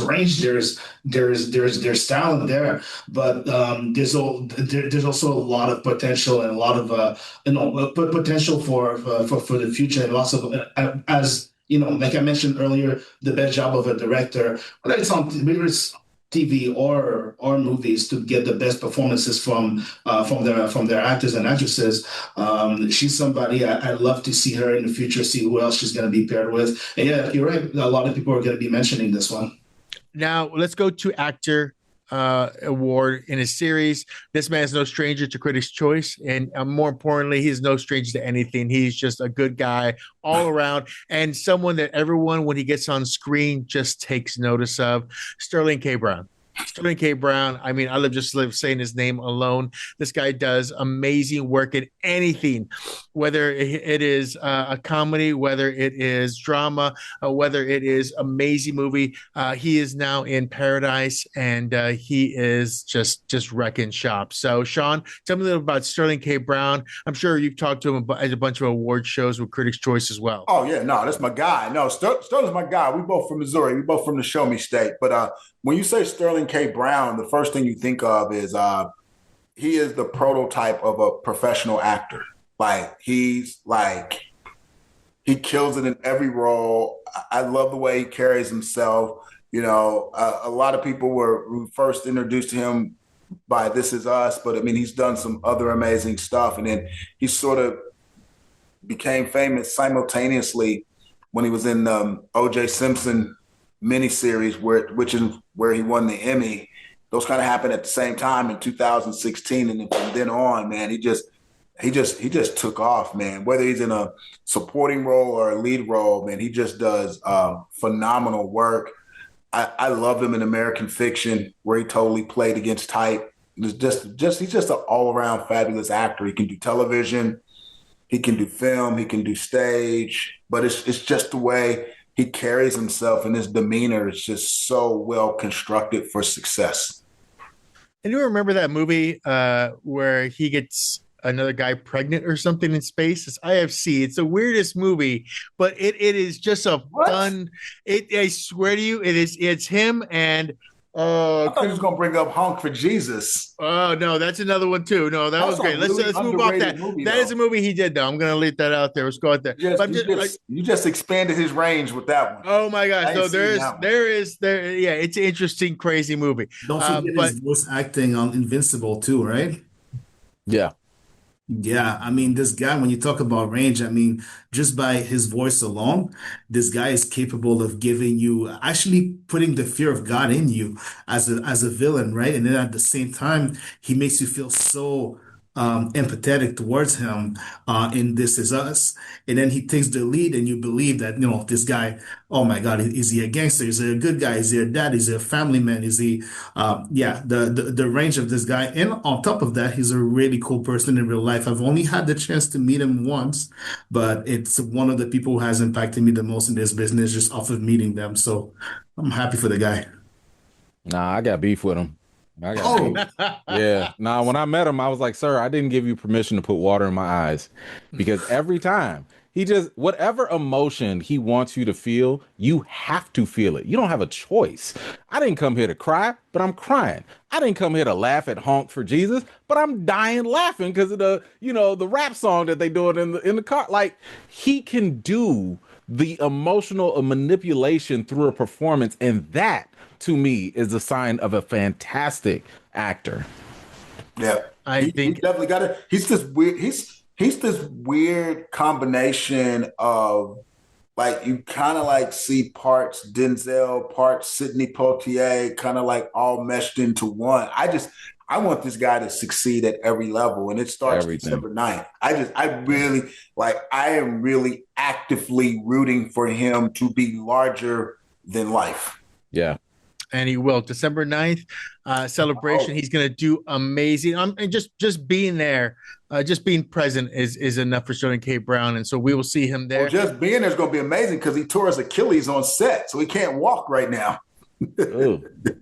S5: range, there's talent there, but there's also a lot of potential and a lot of potential for the future, and lots of as like I mentioned earlier, the best job of a director, whether it's TV or movies, to get the best performances from their actors and actresses. She's somebody I'd love to see her in the future, see who else she's going to be paired with. And yeah, you're right. A lot of people are going to be mentioning this one.
S1: Now let's go to actor award in a series. This man is no stranger to Critics' Choice, and more importantly, he's no stranger to anything. He's just a good guy all around, and someone that everyone, when he gets on screen, just takes notice of. Sterling K. Brown. Sterling K. Brown, I mean, I love saying his name alone. This guy does amazing work in anything, whether it is a comedy, whether it is drama, whether it is amazing movie. He is now in Paradise, and he is just wrecking shop. So, Shawn, tell me a little about Sterling K. Brown. I'm sure you've talked to him at a bunch of award shows with Critics' Choice as well.
S2: Oh, yeah, no, that's my guy. No, Sterling's my guy. We both from Missouri. We both from the Show Me State. But when you say Sterling K. Brown, the first thing you think of is he is the prototype of a professional actor. Like, he kills it in every role. I love the way he carries himself. A lot of people were first introduced to him by This Is Us, but I mean, he's done some other amazing stuff. And then he sort of became famous simultaneously when he was in the O.J. Simpson miniseries, which is where he won the Emmy. Those kind of happened at the same time in 2016, and from then on, man, he just took off, man. Whether he's in a supporting role or a lead role, man, he just does phenomenal work. I love him in American Fiction, where he totally played against type. He's just an all-around fabulous actor. He can do television, he can do film, he can do stage, but it's just the way he carries himself, and his demeanor is just so well constructed for success.
S1: And you remember that movie where he gets another guy pregnant or something in space? It's IFC. It's the weirdest movie, but it is just a fun. I swear to you, it's him and.
S2: I thought he was going to bring up Honk for Jesus.
S1: Oh no, that's another one too. No, that's was great. Let's move off that. That is a movie he did though. I'm going to leave that out there. Let's go out there.
S2: Yes, you just expanded his range with that one.
S1: Oh my gosh! So there is. Yeah, it's an interesting, crazy movie.
S4: Don't forget his voice acting on Invincible too, right?
S3: Yeah.
S4: Yeah, I mean, this guy, when you talk about range, I mean, just by his voice alone, this guy is capable of giving you, actually putting the fear of God in you as a villain, right? And then at the same time, he makes you feel so empathetic towards him in This Is Us. And then he takes the lead, and you believe that, this guy, oh my God, is he a gangster? Is he a good guy? Is he a dad? Is he a family man? Is he, the range of this guy. And on top of that, he's a really cool person in real life. I've only had the chance to meet him once, but it's one of the people who has impacted me the most in this business just off of meeting them. So I'm happy for the guy.
S3: Nah, I got beef with him. Yeah. Now, when I met him, I was like, sir, I didn't give you permission to put water in my eyes, because every time He just, whatever emotion he wants you to feel, you have to feel it. You don't have a choice. I didn't come here to cry, but I'm crying. I didn't come here to laugh at Honk for Jesus, but I'm dying laughing because of the rap song that they do it in the car. Like, he can do the emotional manipulation through a performance, and that to me is a sign of a fantastic actor.
S2: Yeah,
S1: I think
S2: he definitely got it. He's this weird. He's this weird combination of, like, you kind of like see parts Denzel, parts Sidney Poitier, kind of like all meshed into one. I want this guy to succeed at every level, and it starts
S3: Everything.
S2: December 9th. I am really actively rooting for him to be larger than life.
S3: Yeah.
S1: and he will. December 9th, celebration. He's going to do amazing. And just being there, just being present is enough for Sterling K. Brown. And so we will see him there.
S2: Well, just being there is going to be amazing because he tore his Achilles on set, so he can't walk right now.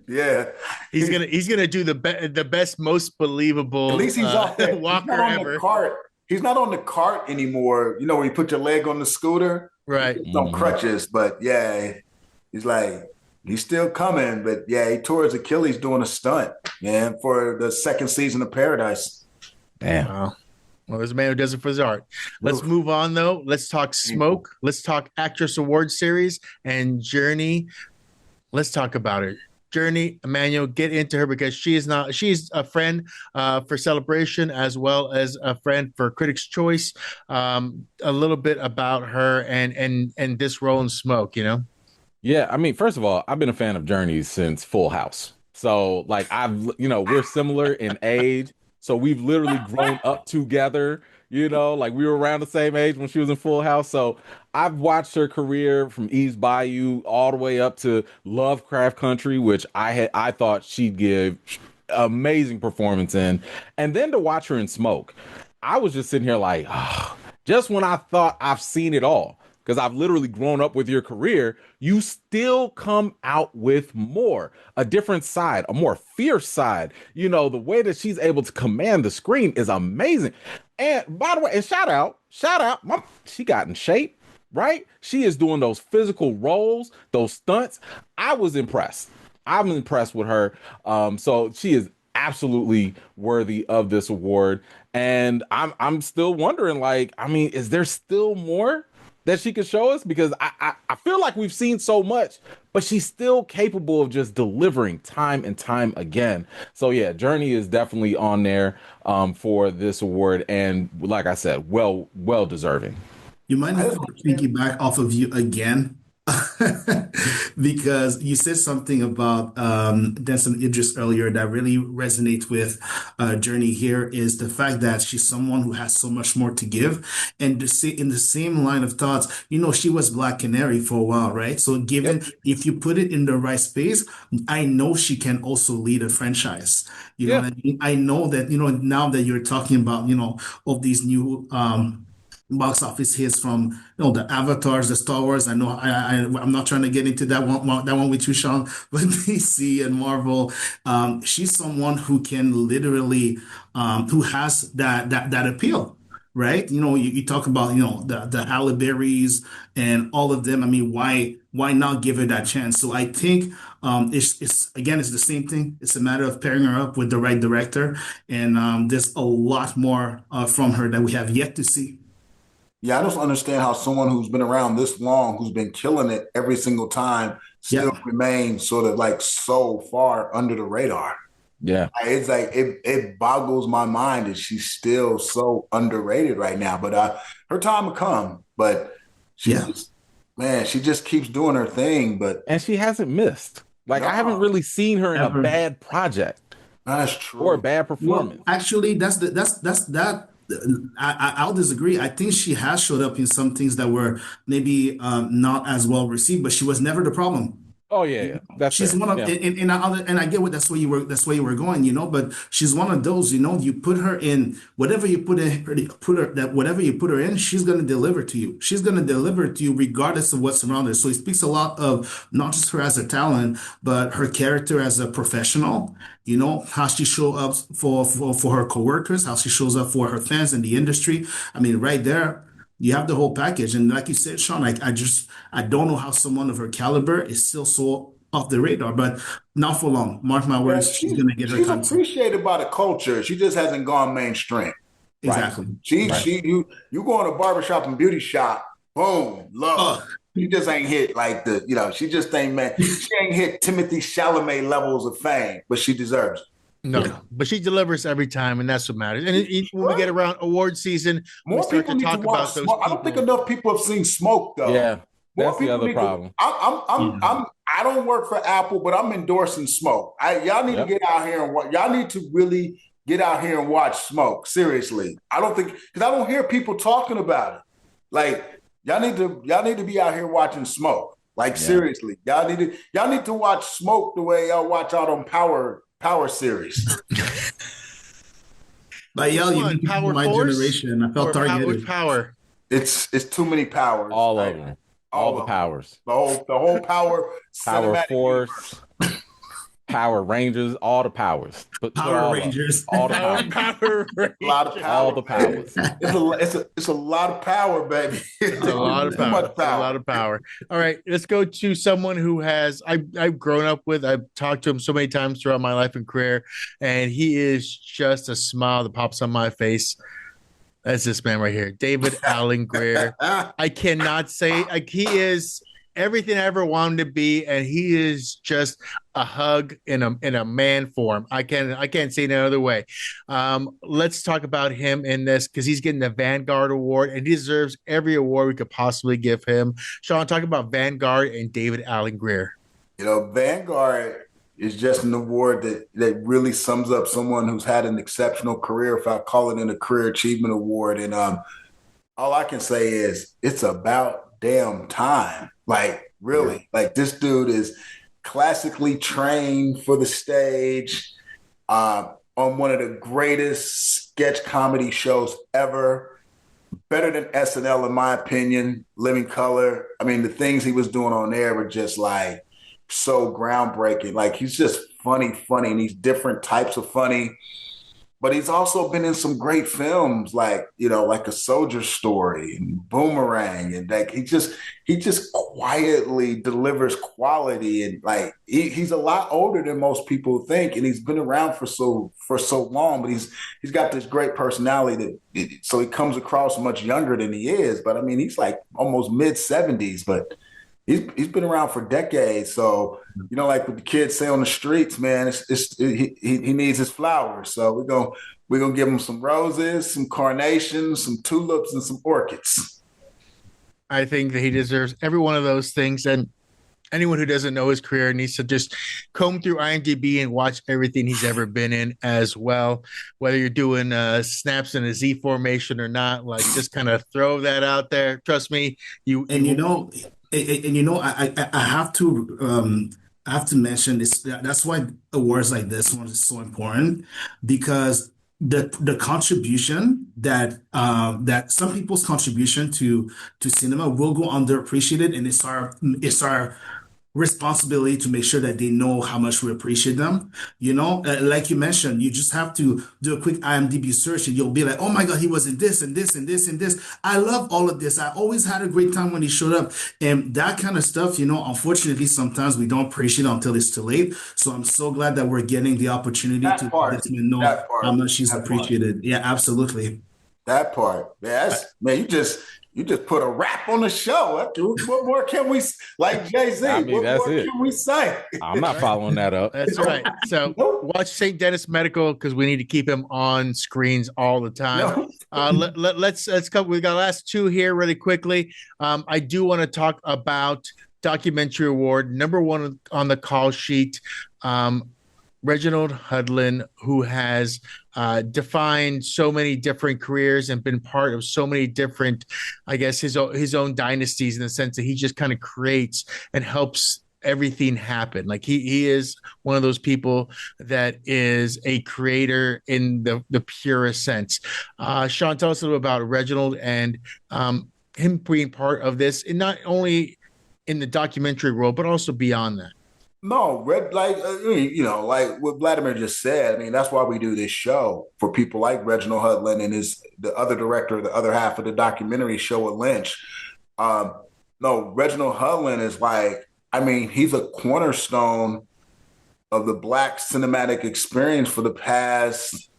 S2: Yeah,
S1: he's gonna do the best, most believable.
S2: At least he's off that
S1: walker ever.
S2: He's not on the cart anymore. You know, where you put your leg on the scooter,
S1: right?
S2: On crutches, but yeah, he's still coming. But yeah, he tore his Achilles doing a stunt, man, for the second season of Paradise.
S3: Damn.
S1: Wow. Well, there's a man who does it for his art. Let's move on, though. Let's talk Smoke. Let's talk Actress Award Series and Journey. Let's talk about it. Journey, Emmanuel, get into her because she's a friend for Celebration as well as a friend for Critics' Choice. A little bit about her and this role in Smoke, you know?
S3: Yeah, I mean, first of all, I've been a fan of Journey since Full House. So like we're similar in age. So we've literally grown up together, like we were around the same age when she was in Full House. So I've watched her career from Eve's Bayou all the way up to Lovecraft Country, which I thought she'd give amazing performance in. And then to watch her in Smoke, I was just sitting here like, just when I thought I've seen it all, because I've literally grown up with your career, you still come out with more, a different side, a more fierce side. The way that she's able to command the screen is amazing. And by the way, and shout out, she got in shape, right? She is doing those physical roles, those stunts. I was impressed. I'm impressed with her. So she is absolutely worthy of this award. And I'm still wondering, is there still more that she could show us? Because I feel like we've seen so much, but she's still capable of just delivering time and time again. So yeah, Journey is definitely on there for this award, and like I said, well deserving.
S4: You might have to piggyback off of you again. Because you said something about Denson Idris earlier that really resonates with Journey here is the fact that she's someone who has so much more to give. And to say in the same line of thoughts, she was Black Canary for a while, right? So if you put it in the right space, I know she can also lead a franchise. You know what I mean? I know that, now that you're talking about, of these new box office hits from the Avatars, the Star Wars. I know I'm not trying to get into that one with you, Sean, but DC and Marvel. She's someone who can literally who has that appeal. Right? You talk about, the Halle Berrys and all of them. I mean, why not give her that chance? So I think it's the same thing. It's a matter of pairing her up with the right director. And there's a lot more from her that we have yet to see.
S2: Yeah, I don't understand how someone who's been around this long, who's been killing it every single time, still remains sort of like so far under the radar.
S3: Yeah.
S2: It's like it boggles my mind that she's still so underrated right now. But her time will come. But she just keeps doing her thing.
S3: And she hasn't missed. I haven't really seen her in a bad project.
S2: That's true.
S3: Or a bad performance.
S4: Well, actually, I'll disagree. I think she has showed up in some things that were maybe not as well received, but she was never the problem.
S3: Oh yeah.
S4: She's one of, and I get what that's where you were going, but she's one of those, you put her in whatever you put her in, she's going to deliver to you. She's going to deliver to you regardless of what's around her. So it speaks a lot of not just her as a talent, but her character as a professional. How she shows up for her coworkers, how she shows up for her fans in the industry. I mean, right there, You have the whole package. And like you said, Sean, I don't know how someone of her caliber is still so off the radar, but not for long. Mark my
S2: Yeah,
S4: words, she's gonna get her
S2: she's
S4: content.
S2: appreciated by the culture. She just hasn't gone mainstream.
S4: Exactly.
S2: You go in a barbershop and beauty shop, boom, love.
S4: Oh,
S2: She just ain't hit like she just ain't she ain't hit Timothy Chalamet levels of fame, but she deserves it.
S1: No, but she delivers every time, and that's what matters. And when we get around award season,
S2: More people need to watch Smoke. I don't think enough people have seen Smoke though.
S3: Yeah, that's the other problem.
S2: I don't work for Apple, but I'm endorsing Smoke. Y'all need to get out here and watch. Y'all need to really get out here and watch Smoke. Seriously, I don't think because I don't hear people talking about it. Like y'all need to be out here watching Smoke. Like seriously, y'all need to watch Smoke the way y'all watch out on Power series.
S4: But y'all, you mean
S1: Power
S4: my
S1: Force?
S4: generation. I felt targeted.
S1: Power.
S2: It's too many powers.
S3: All of them. All the powers.
S2: The whole power.
S3: Power Force. Power Rangers, all the powers.
S4: Power Rangers.
S3: All the powers.
S1: Power Rangers.
S2: A lot of power.
S3: All the powers.
S2: It's a lot of power, baby.
S1: It's a lot of power. A lot of power. All right, let's go to someone who I've grown up with. I've talked to him so many times throughout my life and career, and he is just a smile that pops on my face. That's this man right here, David Alan Grier. I cannot say he is everything I ever wanted to be, and he is just a hug in a man form. I can't say it no other way. Let's talk about him in this because he's getting the Vanguard Award, and he deserves every award we could possibly give him. Sean, talk about Vanguard and David Alan Grier.
S2: Vanguard is just an award that really sums up someone who's had an exceptional career, if I call it a career achievement award. And all I can say is it's about damn time. Like, really, like this dude is classically trained for the stage on one of the greatest sketch comedy shows ever. Better than SNL, in my opinion, Living Color. I mean, the things he was doing on there were just like so groundbreaking. Like, he's just funny, and he's different types of funny. But he's also been in some great films like A Soldier Story and Boomerang. And like he just quietly delivers quality. And like he's a lot older than most people think. And he's been around for so long, but he's got this great personality so he comes across much younger than he is. But I mean, he's like almost mid-70s, but he's been around for decades. So, like what the kids say on the streets, man, he needs his flowers. So we're gonna give him some roses, some carnations, some tulips, and some orchids.
S1: I think that he deserves every one of those things. And anyone who doesn't know his career needs to just comb through IMDb and watch everything he's ever been in as well. Whether you're doing snaps in a Z formation or not, like just kind of throw that out there. Trust me,
S4: I have to mention this. That's why awards like this one is so important because the contribution that some people's contribution to cinema will go underappreciated, and it's our responsibility to make sure that they know how much we appreciate them. Like you mentioned, you just have to do a quick IMDb search and you'll be like, oh my God, he was in this and this and this and this. I love all of this. I always had a great time when he showed up. And that kind of stuff, unfortunately, sometimes we don't appreciate it until it's too late. So I'm so glad that we're getting the opportunity to let him know how much he's appreciated. Yeah, absolutely.
S2: That part. Yes, man, you just put a wrap on the show. What more can we, like Jay-Z,
S3: I mean,
S2: what more
S3: it.
S2: can we say?
S3: I'm not following that up.
S1: That's right. So watch St. Dennis Medical because we need to keep him on screens all the time. Let's go. We got last two here really quickly. I do want to talk about documentary award number one on the call sheet. Reginald Hudlin, who has defined so many different careers and been part of so many different, I guess, his own dynasties in the sense that he just kind of creates and helps everything happen. Like he is one of those people that is a creator in the purest sense. Sean, tell us a little about Reginald and him being part of this, and not only in the documentary world, but also beyond that.
S2: No, like what Vladimir just said. I mean, that's why we do this show for people like Reginald Hudlin and the other director, the other half of the documentary show with Lynch. Um, no, Reginald Hudlin is like, I mean, he's a cornerstone of the Black cinematic experience for the past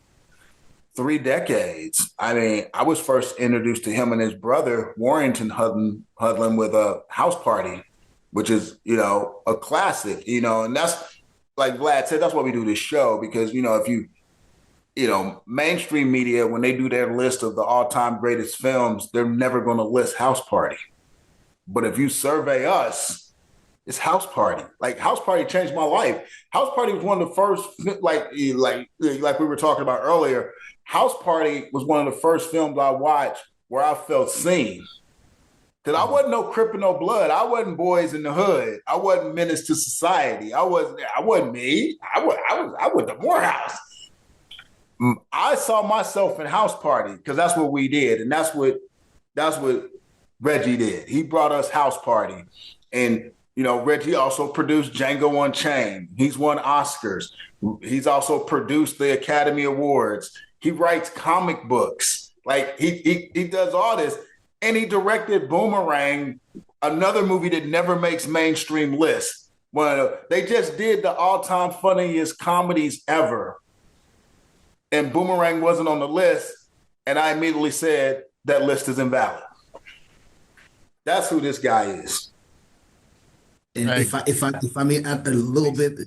S2: 3 decades. I mean, I was first introduced to him and his brother, Warrington Hudlin with a House Party, which is, a classic, and that's like Vlad said, that's why we do this show, because, if mainstream media, when they do their list of the all-time greatest films, they're never going to list House Party. But if you survey us, it's House Party. Like, House Party changed my life. House Party was one of the first, like we were talking about earlier, House Party was one of the first films I watched where I felt seen. Because I wasn't no Crip and no Blood. I wasn't Boys in the Hood. I wasn't Menace to Society. I wasn't me. I was the Morehouse. I saw myself in House Party because that's what we did. And that's what Reggie did. He brought us House Party. And, Reggie also produced Django Unchained. He's won Oscars. He's also produced the Academy Awards. He writes comic books. Like, he does all this. And he directed Boomerang, another movie that never makes mainstream lists. Well, they just did the all-time funniest comedies ever. And Boomerang wasn't on the list. And I immediately said, that list is invalid. That's who this guy is.
S4: And if I may add a little bit,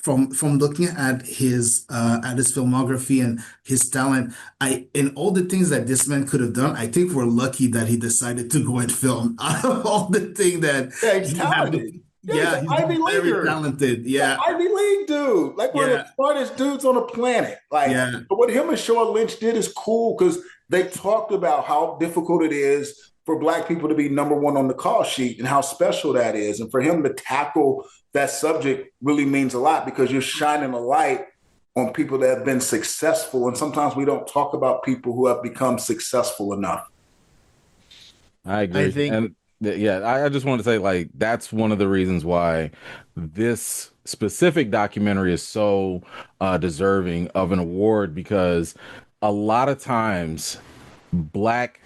S4: from looking at his filmography and his talent, and all the things that this man could have done, I think we're lucky that he decided to go and film. Out of all the things that
S2: he's talented.
S4: He's
S2: Ivy
S4: very talented. Yeah,
S2: Ivy League dude. Like, one of the smartest dudes on the planet. Like, but what him and Shawn Lynch did is cool because they talked about how difficult it is for Black people to be number one on the call sheet and how special that is. And for him to tackle that subject really means a lot because you're shining a light on people that have been successful. And sometimes we don't talk about people who have become successful enough.
S3: I agree. I just want to say, like, that's one of the reasons why this specific documentary is so deserving of an award, because a lot of times Black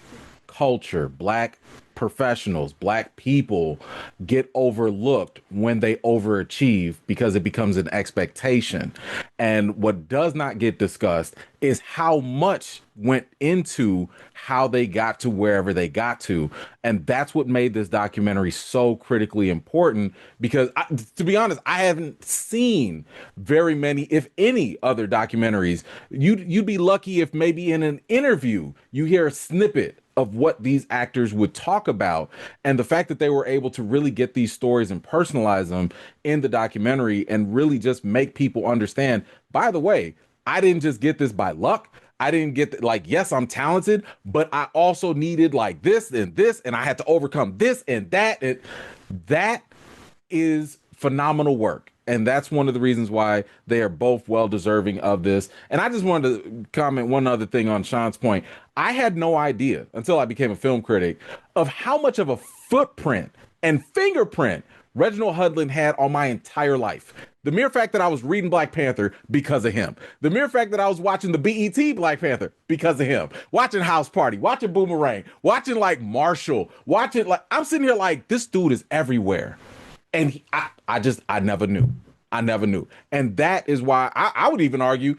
S3: culture, Black professionals, Black people get overlooked when they overachieve because it becomes an expectation. And what does not get discussed is how much went into how they got to wherever they got to. And that's what made this documentary so critically important, because to be honest, I haven't seen very many, if any, other documentaries. You'd be lucky if maybe in an interview you hear a snippet of what these actors would talk about. And the fact that they were able to really get these stories and personalize them in the documentary and really just make people understand, by the way, I didn't just get this by luck. I didn't get yes, I'm talented, but I also needed like this, and I had to overcome this and that. And that is phenomenal work. And that's one of the reasons why they are both well deserving of this. And I just wanted to comment one other thing on Sean's point. I had no idea until I became a film critic of how much of a footprint and fingerprint Reginald Hudlin had on my entire life. The mere fact that I was reading Black Panther because of him. The mere fact that I was watching the BET Black Panther because of him. Watching House Party, watching Boomerang, watching like Marshall, I'm sitting here like, this dude is everywhere. And I never knew. I never knew. And that is why I would even argue,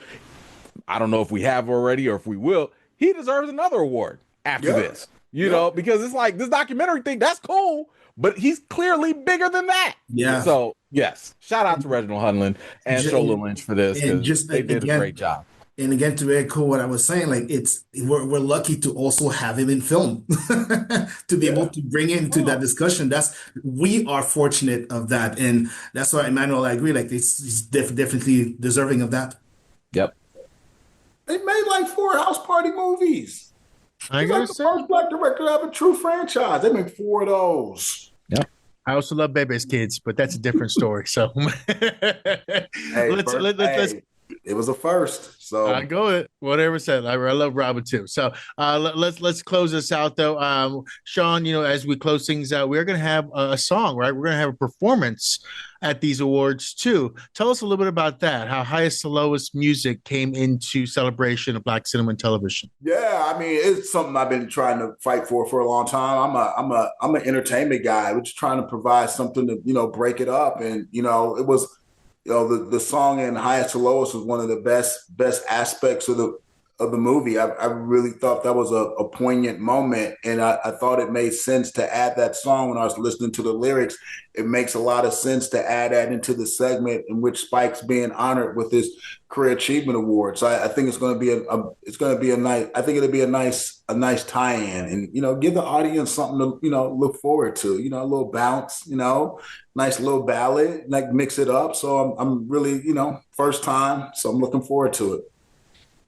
S3: I don't know if we have already or if we will, he deserves another award after this. You know, because it's like this documentary thing, that's cool, but he's clearly bigger than that. Yeah. So, yes, shout out to Reginald Hudlin and Shawn Lynch for this. And they did a great job.
S4: And again, to echo what I was saying, like we're lucky to also have him in film to be able to bring into that discussion. We are fortunate of that, and that's why Emmanuel, I agree. Like he's definitely deserving of that.
S3: Yep.
S2: They made like 4 House Party movies. He's like the first Black director to have a true franchise. They made 4 of those.
S3: Yeah.
S1: I also love Bebe's Kids, but that's a different story. So
S2: It was a first. So
S1: I go it. Whatever said. I love Robin too. So let's close this out though. Shawn, as we close things out, we're gonna have a song, right? We're gonna have a performance at these awards too. Tell us a little bit about that. How highest to lowest music came into celebration of Black cinema and television.
S2: yeah, I mean, it's something I've been trying to fight for a long time. I'm an entertainment guy. We're just trying to provide something to break it up, and it was the song in Highest to Lowest was one of the best aspects of the movie. I really thought that was a poignant moment, and I thought it made sense to add that song when I was listening to the lyrics. It makes a lot of sense to add that into the segment in which Spike's being honored with his Career Achievement Award. So I think it's going to be I think it'll be a nice tie-in, and give the audience something to look forward to. A little bounce, nice little ballad, like mix it up. So I'm really first time, so I'm looking forward to it.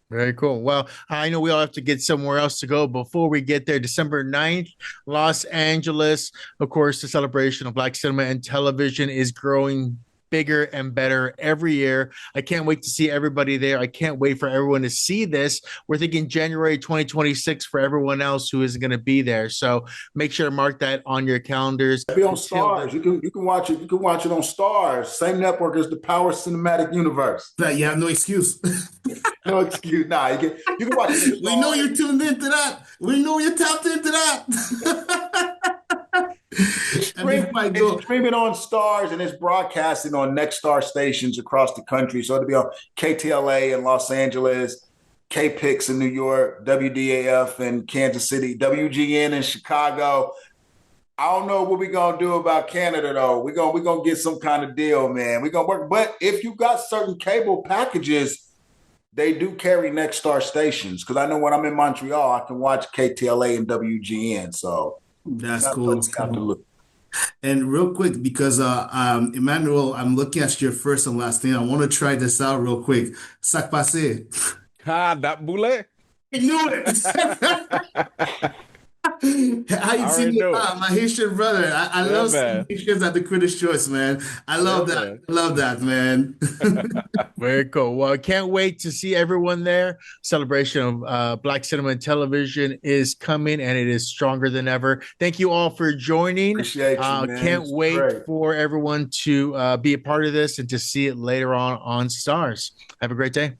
S1: Very cool. Well, I know we all have to get somewhere else to go. Before we get there, December 9th, Los Angeles, of course, the celebration of Black cinema and television is growing bigger and better every year. I can't wait to see everybody there. I can't wait for everyone to see this. We're thinking January 2026 for everyone else who isn't going to be there. So make sure to mark that on your calendars.
S2: It'll be on STARZ. You can watch it. You can watch it on STARZ. Same network as the Power Cinematic Universe.
S4: You have no excuse.
S2: No excuse. Nah, you can watch it.
S4: We know you're tuned into that. We know you're tapped into that.
S2: It's streaming on STARZ, and it's broadcasting on Nexstar stations across the country. So it'll be on KTLA in Los Angeles, KPIX in New York, WDAF in Kansas City, WGN in Chicago. I don't know what we're gonna do about Canada though. We're gonna get some kind of deal, man. We're gonna work. But if you got certain cable packages, they do carry Nexstar stations. Because I know when I'm in Montreal, I can watch KTLA and WGN. So
S4: that's cool. And real quick, because Emmanuel, I'm looking at your first and last name. I want to try this out real quick. Sac passé.
S3: That boulet.
S4: I knew it. How you see my Haitian brother? I love Haitians at the Critics' Choice, man. I love that. Man. I love that, man.
S1: Very cool. Well, I can't wait to see everyone there. Celebration of Black cinema and television is coming, and it is stronger than ever. Thank you all for joining.
S2: Appreciate you, man.
S1: Can't wait for everyone to be a part of this and to see it later on STARZ. Have a great day.